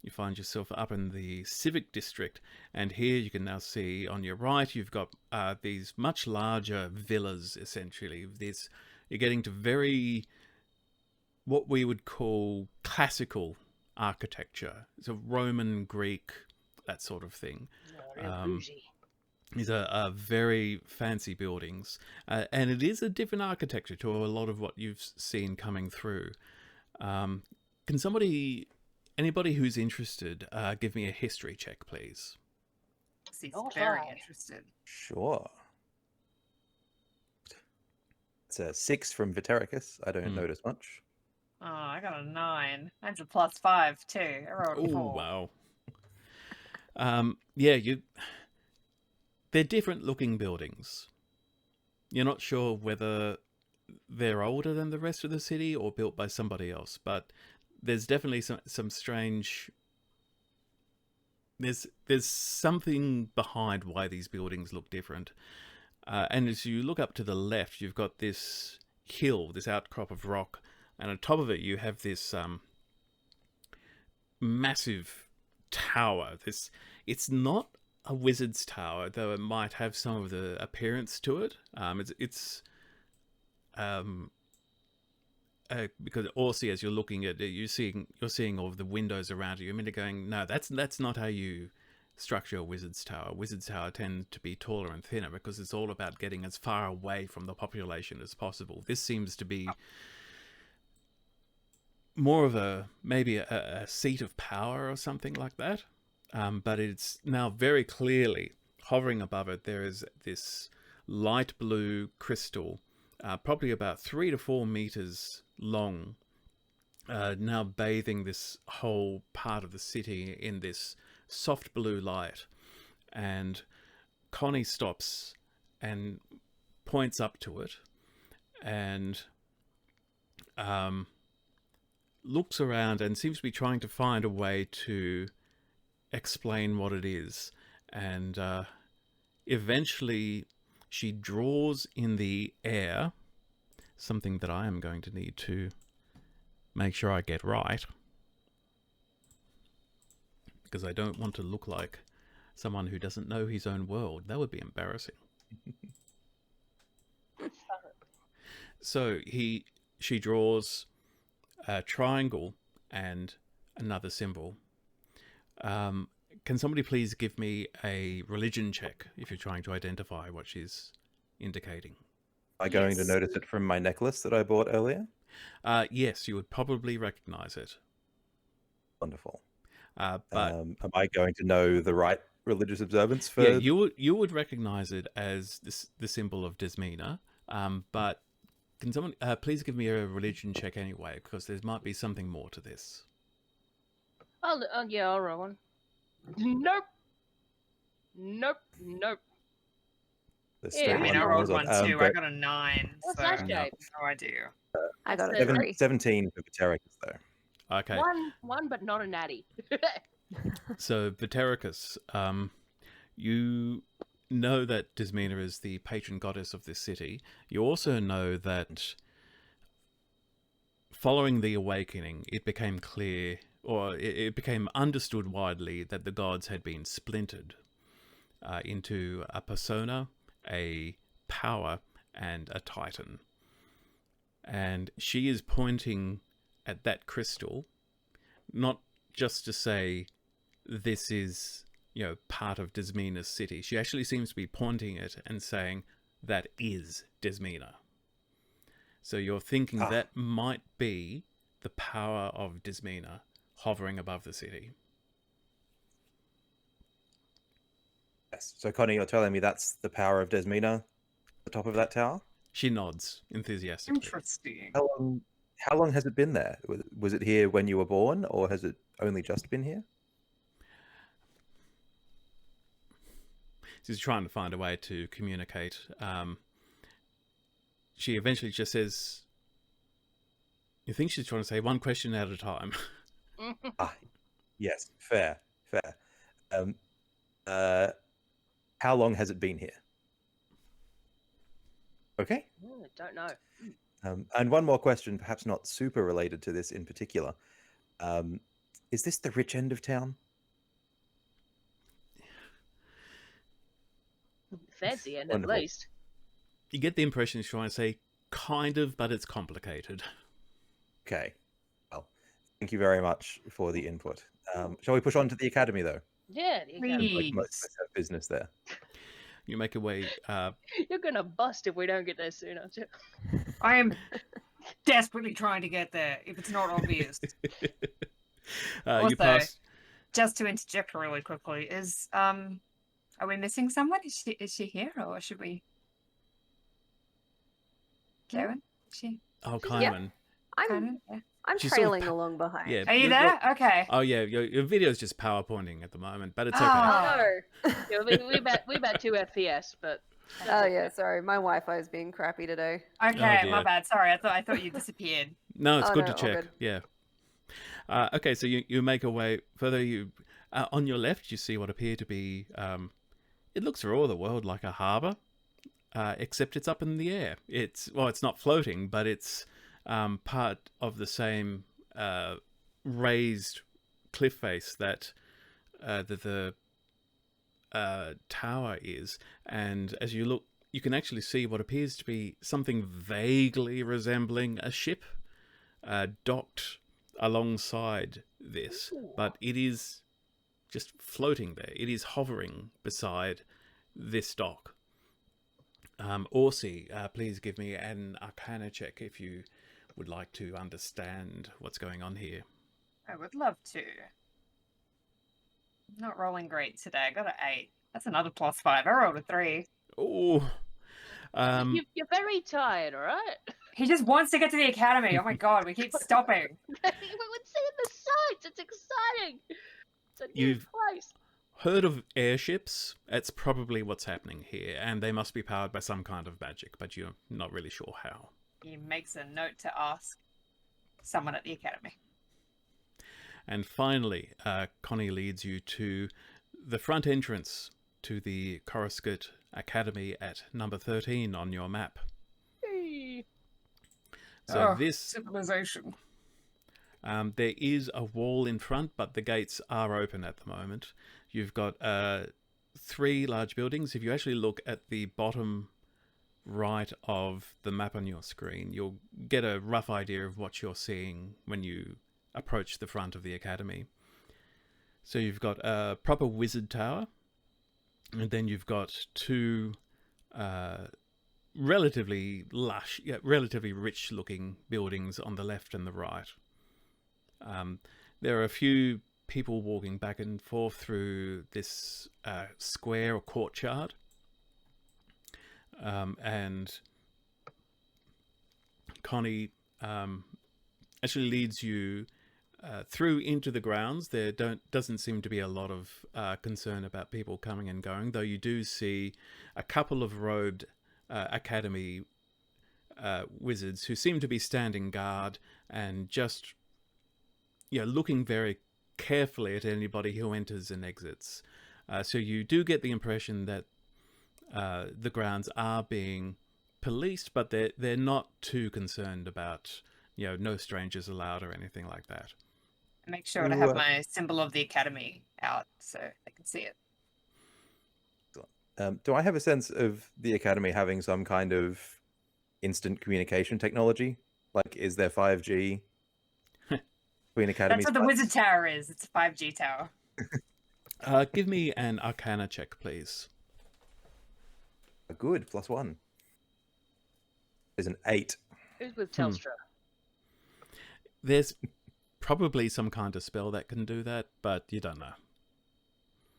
You find yourself up in the civic district, and here you can now see on your right you've got these much larger villas. Essentially, you're getting to very what we would call classical architecture. So Roman, Greek, that sort of thing. Real bougie. These are very fancy buildings, and it is a different architecture to a lot of what you've seen coming through. Can anybody who's interested, give me a history check, please? He's Not very high. interested. Sure. It's a 6 from Vitericus. I don't notice much. Oh, I got a 9. That's a +5 too. I rolled a Oh 4. wow. Yeah, they're different looking buildings. You're not sure whether they're older than the rest of the city or built by somebody else, but there's definitely some strange... There's something behind why these buildings look different. And as you look up to the left, you've got this hill, this outcrop of rock, and on top of it you have this massive tower. It's not a wizard's tower, though it might have some of the appearance to it. Because also as you're looking at it, you're seeing all of the windows around you. I mean, going, no, that's not how you structure a wizard's tower. Wizard's tower tend to be taller and thinner because it's all about getting as far away from the population as possible. This seems to be more of maybe a seat of power or something like that. But it's now very clearly hovering above it. There is this light blue crystal, probably about 3 to 4 meters long, now bathing this whole part of the city in this soft blue light. And Connie stops and points up to it and looks around and seems to be trying to find a way to explain what it is. And eventually she draws in the air something that I am going to need to make sure I get right, because I don't want to look like someone who doesn't know his own world. That would be embarrassing. So she draws a triangle and another symbol. Can somebody please give me a religion check if you're trying to identify what she's indicating? Am I going to Yes. notice it from my necklace that I bought earlier? Yes, you would probably recognize it. Wonderful. But am I going to know the right religious observance for? yeah, you would recognize it as the symbol of Desmina. But can someone please give me a religion check anyway, because there might be something more to this. Yeah, I'll roll one. Nope. Nope. The Yeah, straight I mean, one I rolled was one on- too. I great. got a 9. What's so that, no, Jake? no idea. I got a That's 3. 17 for Vitericus, though. Okay. One, but not a natty. So, Vitericus, you know that Desmina is the patron goddess of this city. You also know that following the awakening, it became clear, or it became understood widely, that the gods had been splintered into a persona, a power, and a titan. And she is pointing at that crystal, not just to say this is, part of Desmina's city. She actually seems to be pointing it and saying that is Desmina. So you're thinking that might be the power of Desmina hovering above the city. Yes. So, Connie, you're telling me that's the power of Desmina, the top of that tower? She nods enthusiastically. Interesting. How long has it been there? Was it here when you were born, or has it only just been here? She's trying to find a way to communicate. She eventually just says, you think she's trying to say one question at a time. Yes, fair. How long has it been here? Okay. Don't know. And one more question, perhaps not super related to this in particular. Is this the rich end of town? Fancy end, Wonderful. at least. You get the impression she's trying to say, kind of, but it's complicated. Okay. Well, thank you very much for the input. Shall we push on to the academy, though? Yeah, you can. Like Please. most of us have business there. You make your way. You're gonna bust if we don't get there soon, aren't you? I am desperately trying to get there, if it's not obvious. You Also, pass. just to interject really quickly, is are we missing someone? Is she here, or should we? Karen, is she? Oh, Kyman. I'm Yeah. I'm She's sort of trailing along behind. Yeah. Are you you're- there? Okay. Oh yeah, your video's just PowerPointing at the moment, but it's okay. Ah. Oh no. Yeah, we about 2 FPS, but Oh yeah, sorry, my Wi-Fi is being crappy today. Okay, dear. my bad. Sorry, I thought you disappeared. No, it's Oh, good no, to all check. good. Yeah. Okay, so you make a way further. You on your left, you see what appear to be. It looks for all the world like a harbour, except it's up in the air. It's not floating, but it's part of the same raised cliff face that the tower is. And as you look, you can actually see what appears to be something vaguely resembling a ship docked alongside this, but it is just floating there. It is hovering beside this dock. Orsi, please give me an Arcana check if you would like to understand what's going on here. I would love to. Not rolling great today. I got an 8. That's another +5. I rolled a 3. Oh, you're very tired, all right? He just wants to get to the academy. Oh my god, we keep stopping. We would see the sights. It's exciting. It's a new You've- place. heard of airships? That's probably what's happening here, and they must be powered by some kind of magic, but you're not really sure how. He makes a note to ask someone at the academy. And finally, Connie leads you to the front entrance to the Coruscant Academy at number 13 on your map. Hey. So Oh, this, civilization. there is a wall in front, but the gates are open at the moment. You've got 3 large buildings. If you actually look at the bottom right of the map on your screen, you'll get a rough idea of what you're seeing when you approach the front of the academy. So you've got a proper wizard tower, and then you've got 2 relatively lush, relatively rich-looking buildings on the left and the right. There are a few people walking back and forth through this square or courtyard, and Connie actually leads you through into the grounds. There doesn't seem to be a lot of concern about people coming and going, though you do see a couple of robed academy wizards who seem to be standing guard and just looking very carefully at anybody who enters and exits. So you do get the impression that the grounds are being policed, but they're not too concerned about no strangers allowed or anything like that. I make sure to have my symbol of the academy out so they can see it. Do I have a sense of the academy having some kind of instant communication technology? Like, is there 5G between academies? That's what the wizard tower is. It's a 5G tower. Give me an Arcana check, please. Good, +1. There's an 8. Who's with Telstra? There's probably some kind of spell that can do that, but you don't know.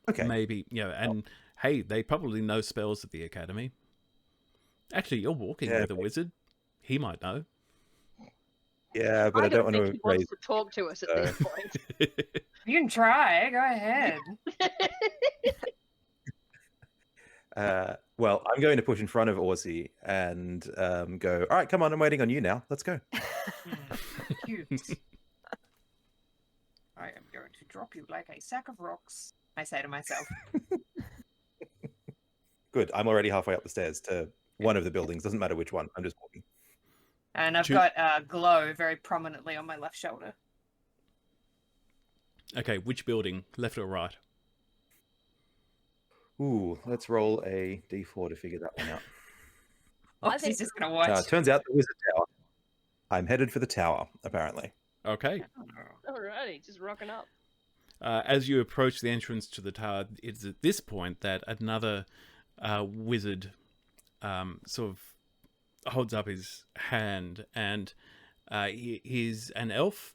Okay. Maybe, and hey, they probably know spells at the academy. Actually, you're walking with a wizard. He might know. Yeah, but I don't want think to he wants raise. to talk to us at this point. You can try. Go ahead. Well, I'm going to push in front of Orsi and go, all right, come on, I'm waiting on you now. Let's go. Cute. I am going to drop you like a sack of rocks, I say to myself. Good. I'm already halfway up the stairs to one of the buildings. Doesn't matter which one. I'm just walking. And I've got glow very prominently on my left shoulder. Okay, which building, left or right? Ooh, let's roll a d4 to figure that one out. I He's think- just going to watch. Turns out the wizard tower. I'm headed for the tower, apparently. Okay. Alrighty, just rocking up. As you approach the entrance to the tower, it's at this point that another wizard sort of holds up his hand, and he's an elf,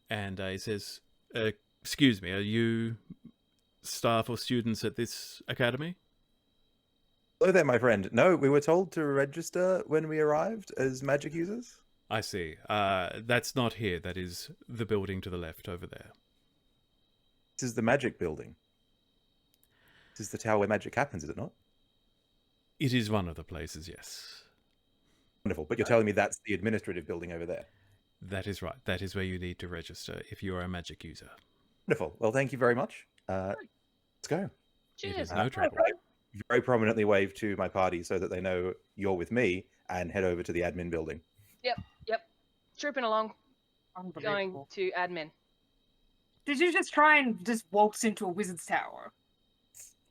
and he says, "Excuse me, are you staff or students at this academy?" Hello there, my friend. No, we were told to register when we arrived as magic users. I see. That's not here. That is the building to the left over there. This is the magic building. This is the tower where magic happens, is it not? It is one of the places, yes. Wonderful. But you're telling me that's the administrative building over there. That is right. That is where you need to register if you are a magic user. Wonderful. Well, thank you very much. Let's go. It is Cheers. no trouble. Very prominently wave to my party so that they know you're with me and head over to the admin building. Yep. Trooping along, going Unbelievable. to admin. Did you just try and just waltz into a wizard's tower?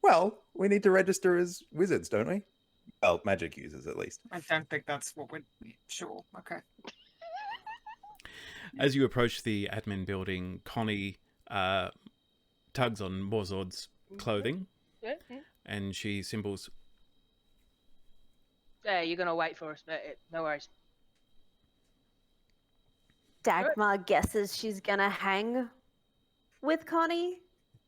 Well, we need to register as wizards, don't we? Well, magic users at least. I don't think that's what we're... Sure, okay. As you approach the admin building, Connie tugs on Morzod's clothing, Yeah. and she symbols. Hey, you're gonna wait for us. No worries. Dagmar guesses she's gonna hang with Connie,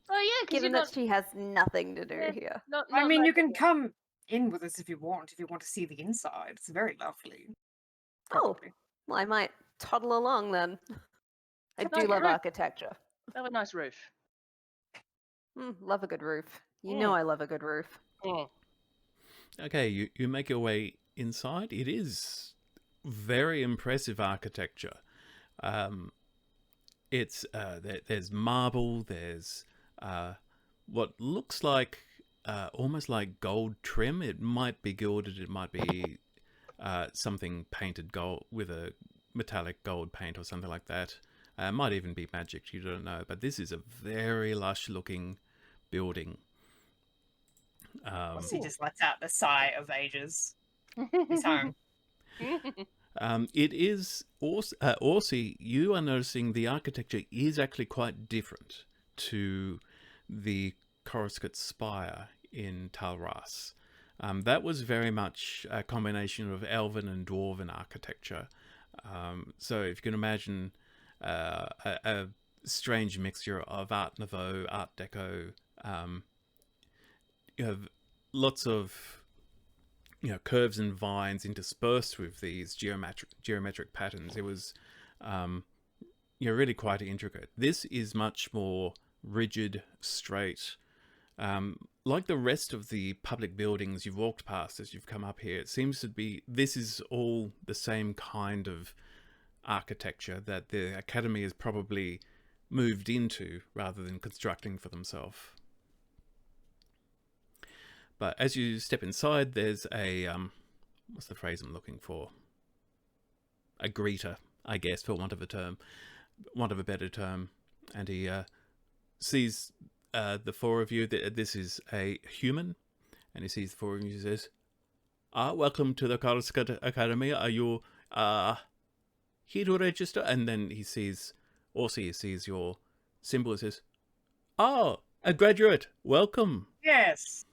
Oh yeah, because given you're that she has nothing to do Yeah. here. not. I mean, you like- can come in with us if you want to see the inside. It's very lovely. Oh. Probably. Well, I might toddle along then. I It's do not love good. architecture. Have a nice roof. Love a good roof. You know I love a good roof. Mm. Okay, you make your way inside. It is very impressive architecture. There's marble. There's what looks like almost like gold trim. It might be gilded. It might be something painted gold with a metallic gold paint or something like that. It might even be magic. You don't know. But this is a very lush looking building. He just lets out the sigh of ages. He's home. It is also, Orsi, you are noticing the architecture is actually quite different to the Coruscant Spire in Talras. That was very much a combination of elven and dwarven architecture. So if you can imagine a strange mixture of Art Nouveau, Art Deco, you have lots of curves and vines interspersed with these geometric patterns. It was really quite intricate. This is much more rigid, straight. Like the rest of the public buildings you've walked past as you've come up here, it seems to be this is all the same kind of architecture that the Academy has probably moved into rather than constructing for themselves. But as you step inside, there's a, what's the phrase I'm looking for? A greeter, I guess, for want of a better term. And he sees the four of you. This is a human. And he sees the four of you and says, welcome to the Coruscant Academy. Are you here to register? And then he sees your symbol and says, a graduate, welcome. Yes.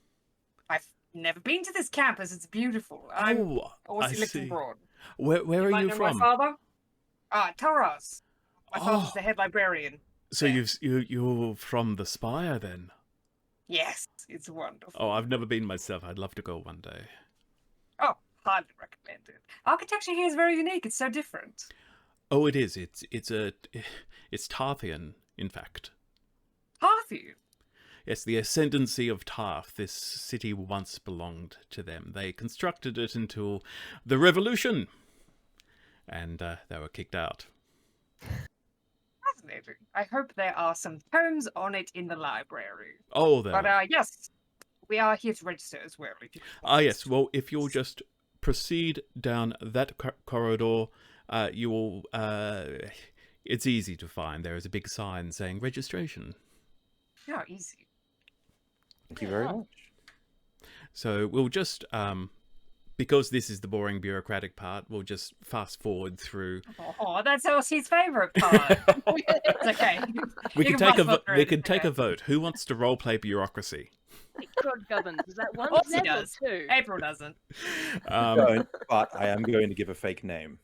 I've never been to this campus. It's beautiful. I'm I Orsi see. Lichtenbroad. Where are might you know from? My father? Taras. My father's Oh. the head librarian. So Yeah. you're from the Spire then? Yes, it's wonderful. Oh, I've never been myself. I'd love to go one day. Oh, highly recommended. Architecture here is very unique. It's so different. Oh, it is. It's Tarthian, in fact. Parthian. Yes, the ascendancy of Tarth. This city once belonged to them. They constructed it until the revolution, and they were kicked out. Fascinating. I hope there are some tomes on it in the library. Oh, there. But yes, we are here to register as well. If you Yes. Well, if you'll just proceed down that corridor, you will. It's easy to find. There is a big sign saying registration. Oh, easy. Thank you very much. So we'll just, because this is the boring bureaucratic part, we'll just fast forward through. Oh, that's Elsie's favourite part. It's okay. We You can take fast forward through we it, can it's take a okay. vote. Who wants to roleplay bureaucracy? Crod governs. Is that one course he step or does. two? April doesn't. Don't, but I am going to give a fake name.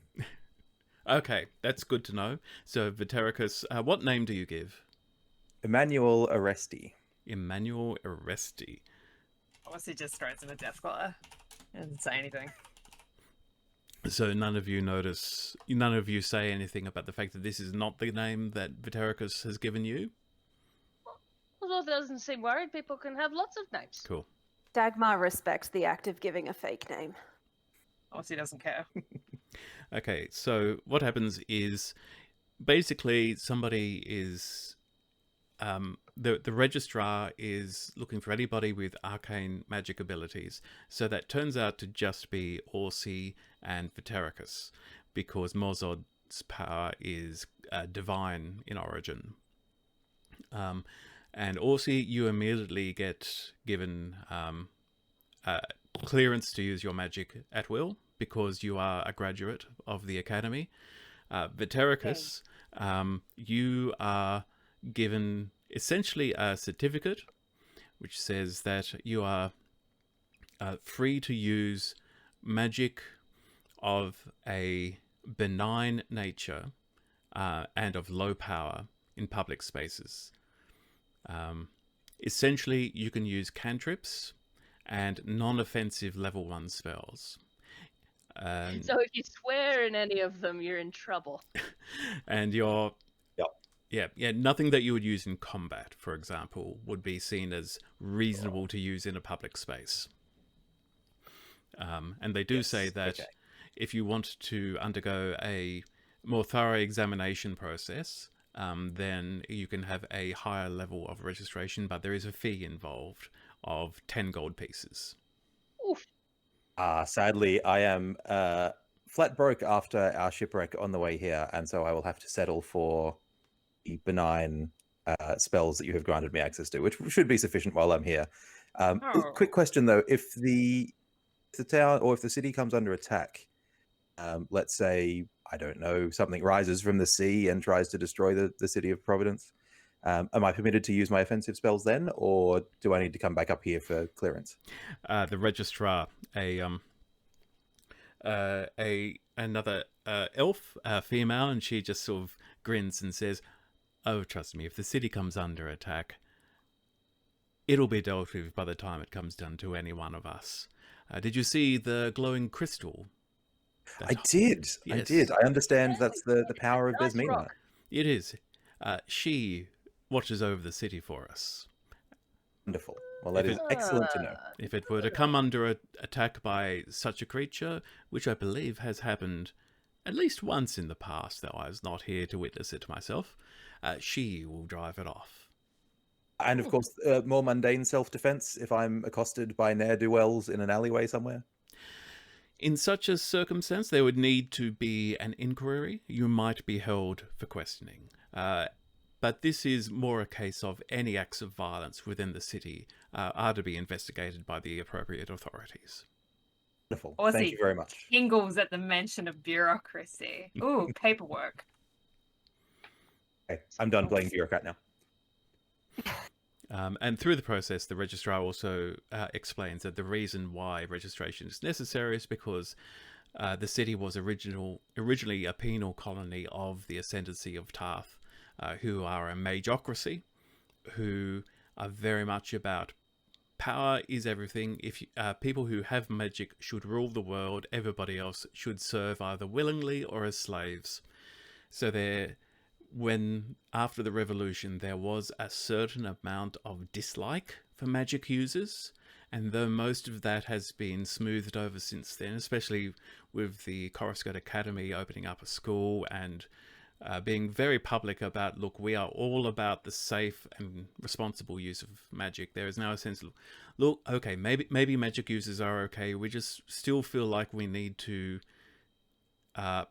Okay, that's good to know. So, Vitericus, what name do you give? Emmanuel Aresti. Emmanuel Aresti. Aussie just throws him a death glare. Doesn't say anything. So none of you say anything about the fact that this is not the name that Vitericus has given you? Although it doesn't seem worried, people can have lots of names. Cool. Dagmar respects the act of giving a fake name. Aussie doesn't care. Okay, so what happens is basically somebody is the registrar is looking for anybody with arcane magic abilities. So that turns out to just be Orsi and Vitericus, because Mozod's power is divine in origin. And Orsi, you immediately get given clearance to use your magic at will, because you are a graduate of the academy. Vitericus, you are given essentially a certificate which says that you are free to use magic of a benign nature and of low power in public spaces. Essentially, you can use cantrips and non-offensive level 1 spells. So if you swear in any of them, you're in trouble. And you're... Yeah, nothing that you would use in combat, for example, would be seen as reasonable to use in a public space. And they do say that if you want to undergo a more thorough examination process, then you can have a higher level of registration, but there is a fee involved of 10 gold pieces. Oof. Sadly, I am flat broke after our shipwreck on the way here, and so I will have to settle for the benign spells that you have granted me access to, which should be sufficient while I'm here. Quick question though: if the town or if the city comes under attack, let's say, I don't know, something rises from the sea and tries to destroy the city of Providence, am I permitted to use my offensive spells then, or do I need to come back up here for clearance? The registrar, another elf, female, and she just sort of grins and says, "Oh, trust me, if the city comes under attack, it'll be dealt with by the time it comes down to any one of us. Did you see the glowing crystal?" I did. Yes. I did. I understand that's the power of Nice Desmina. rock. It is. She watches over the city for us. Wonderful. Well, that is excellent to know. If it were to come under attack by such a creature, which I believe has happened at least once in the past, though I was not here to witness it myself, she will drive it off. And of course, more mundane self-defense if I'm accosted by ne'er-do-wells in an alleyway somewhere. In such a circumstance, there would need to be an inquiry. You might be held for questioning. But this is more a case of any acts of violence within the city are to be investigated by the appropriate authorities. Wonderful. Aussie Thank you very much. tingles at the mention of bureaucracy. Ooh, paperwork. Okay, I'm done playing bureaucrat now. And through the process, the registrar also explains that the reason why registration is necessary is because the city was originally a penal colony of the ascendancy of Tarth, who are a magocracy, who are very much about power is everything. If people who have magic should rule the world, everybody else should serve either willingly or as slaves. So after the revolution, there was a certain amount of dislike for magic users, and though most of that has been smoothed over since then, especially with the Coruscant Academy opening up a school and being very public about, look, we are all about the safe and responsible use of magic. There is now a sense of, look, okay, maybe magic users are okay. We just still feel like we need to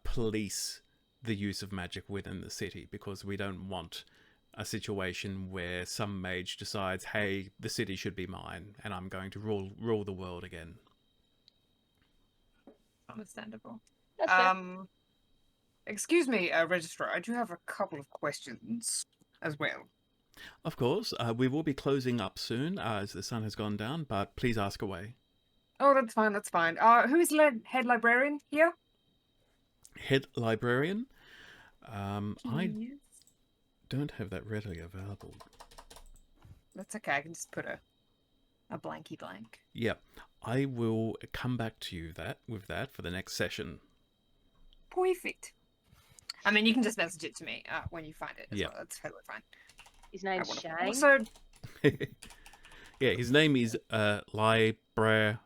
police the use of magic within the city, because we don't want a situation where some mage decides, hey, the city should be mine and I'm going to rule the world again. Understandable. That's fair. Excuse me, Registrar, I do have a couple of questions as well. Of course, we will be closing up soon as the sun has gone down, but please ask away. Oh, that's fine, that's fine. Who's head librarian here? Head librarian? I Yes. don't have that readily available. That's okay, I can just put a blanky blank. Yeah, I will come back to you with that for the next session. Perfect. I mean, you can just message it to me when you find it as Yeah. well. That's totally fine. His name's wanna Shane. Also, Yeah, his name is Libera.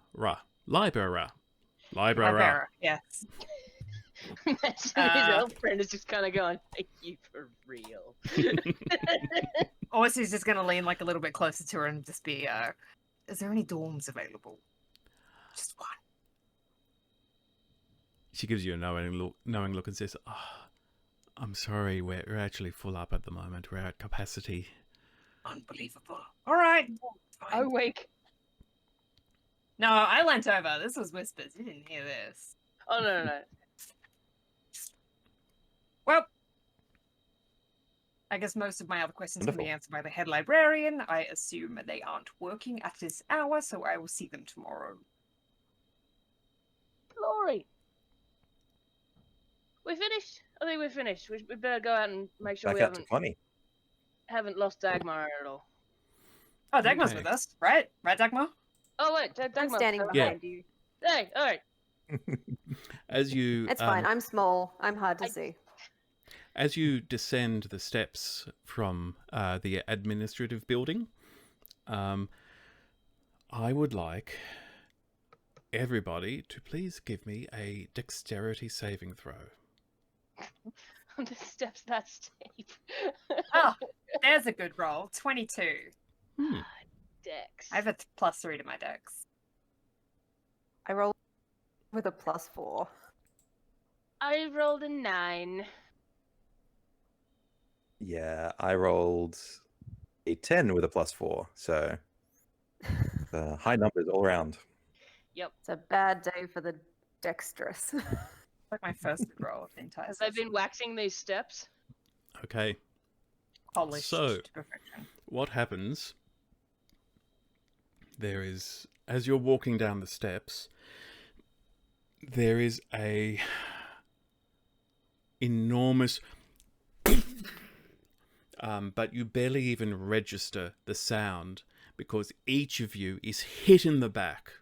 Libera, yes. Imagine his elf friend is just kind of going, "Are you for real?" Orsi's just gonna lean like a little bit closer to her and just be, is there any dorms available? Just one. She gives you a knowing look and says, "Oh, I'm sorry, we're actually full up at the moment. We're at capacity." Unbelievable. All right. Oh, wake. No, I leant over. This was whispers. You didn't hear this. Oh, no. Well, I guess most of my other questions can be Wonderful. answered by the head librarian. I assume they aren't working at this hour, so I will see them tomorrow. Glory. We finished? I think we're finished. We better go out and make sure Back we out to funny. haven't lost Dagmar at all. Oh, Dagmar's Okay. with us, right? Right, Dagmar? Oh, wait, I'm Dagmar. standing Yeah. behind you. Hey, all right. As you, It's fine. I'm small. I'm hard to I- see. as you descend the steps from the administrative building, I would like everybody to please give me a dexterity saving throw. The steps that steep. Oh, there's a good roll. 22. Dex. I have a +3 to my dex. I roll with a +4. I rolled a 9. Yeah, I rolled a 10 with a +4, so high numbers all around. Yep. It's a bad day for the dexterous. Like my first good roll of the entire Have they session. been waxing these steps? Okay, Polished So- to perfection. what happens? There is, as you're walking down the steps, there is a enormous but you barely even register the sound because each of you is hit in the back,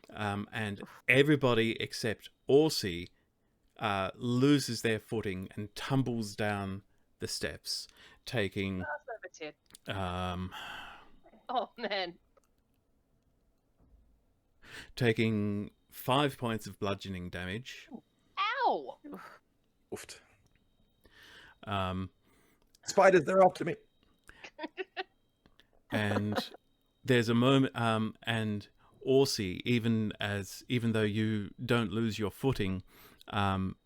and everybody except Orsi loses their footing and tumbles down the steps, taking Pass over tit. Oh, man. taking 5 points of bludgeoning damage. Ow! Oofed. Um, Spiders, they're after me. and there's a moment, and Orsi, even though you don't lose your footing,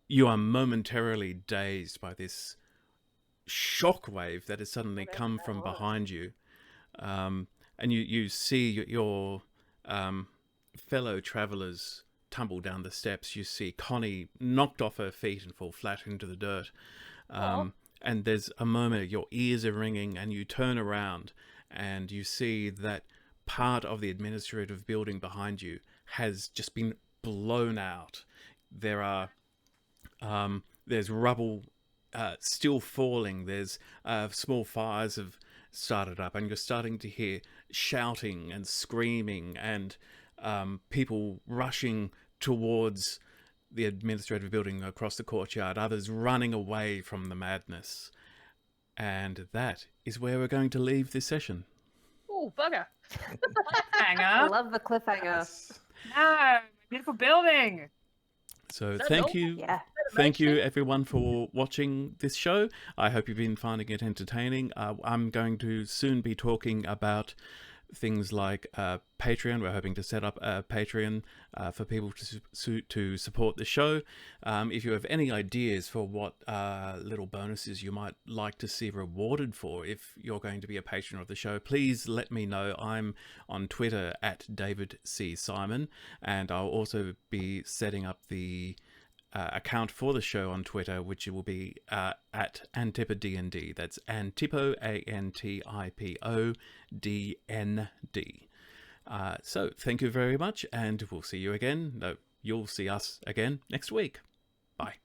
you are momentarily dazed by this shockwave that has suddenly come from behind you, and you see your fellow travelers tumble down the steps. You see Connie knocked off her feet and fall flat into the dirt. And there's a moment your ears are ringing and you turn around and you see that part of the administrative building behind you has just been blown out. There's rubble still falling. There's small fires have started up, and you're starting to hear shouting and screaming and people rushing towards the administrative building across the courtyard, others running away from the madness. And that is where we're going to leave this session. Oh, bugger. I Hanger. love the cliffhanger. No, beautiful building. So that thank all? you. Yeah. Thank you, everyone, for watching this show. I hope you've been finding it entertaining. I'm going to soon be talking about things like Patreon. We're hoping to set up a Patreon for people to support the show. If you have any ideas for what little bonuses you might like to see rewarded for if you're going to be a patron of the show, please let me know. I'm on Twitter at David C. Simon, and I'll also be setting up the account for the show on Twitter, which will be at AntipoDnD. That's Antipo, ANTIPODND. So thank you very much, and we'll see you again. No, you'll see us again next week. Bye.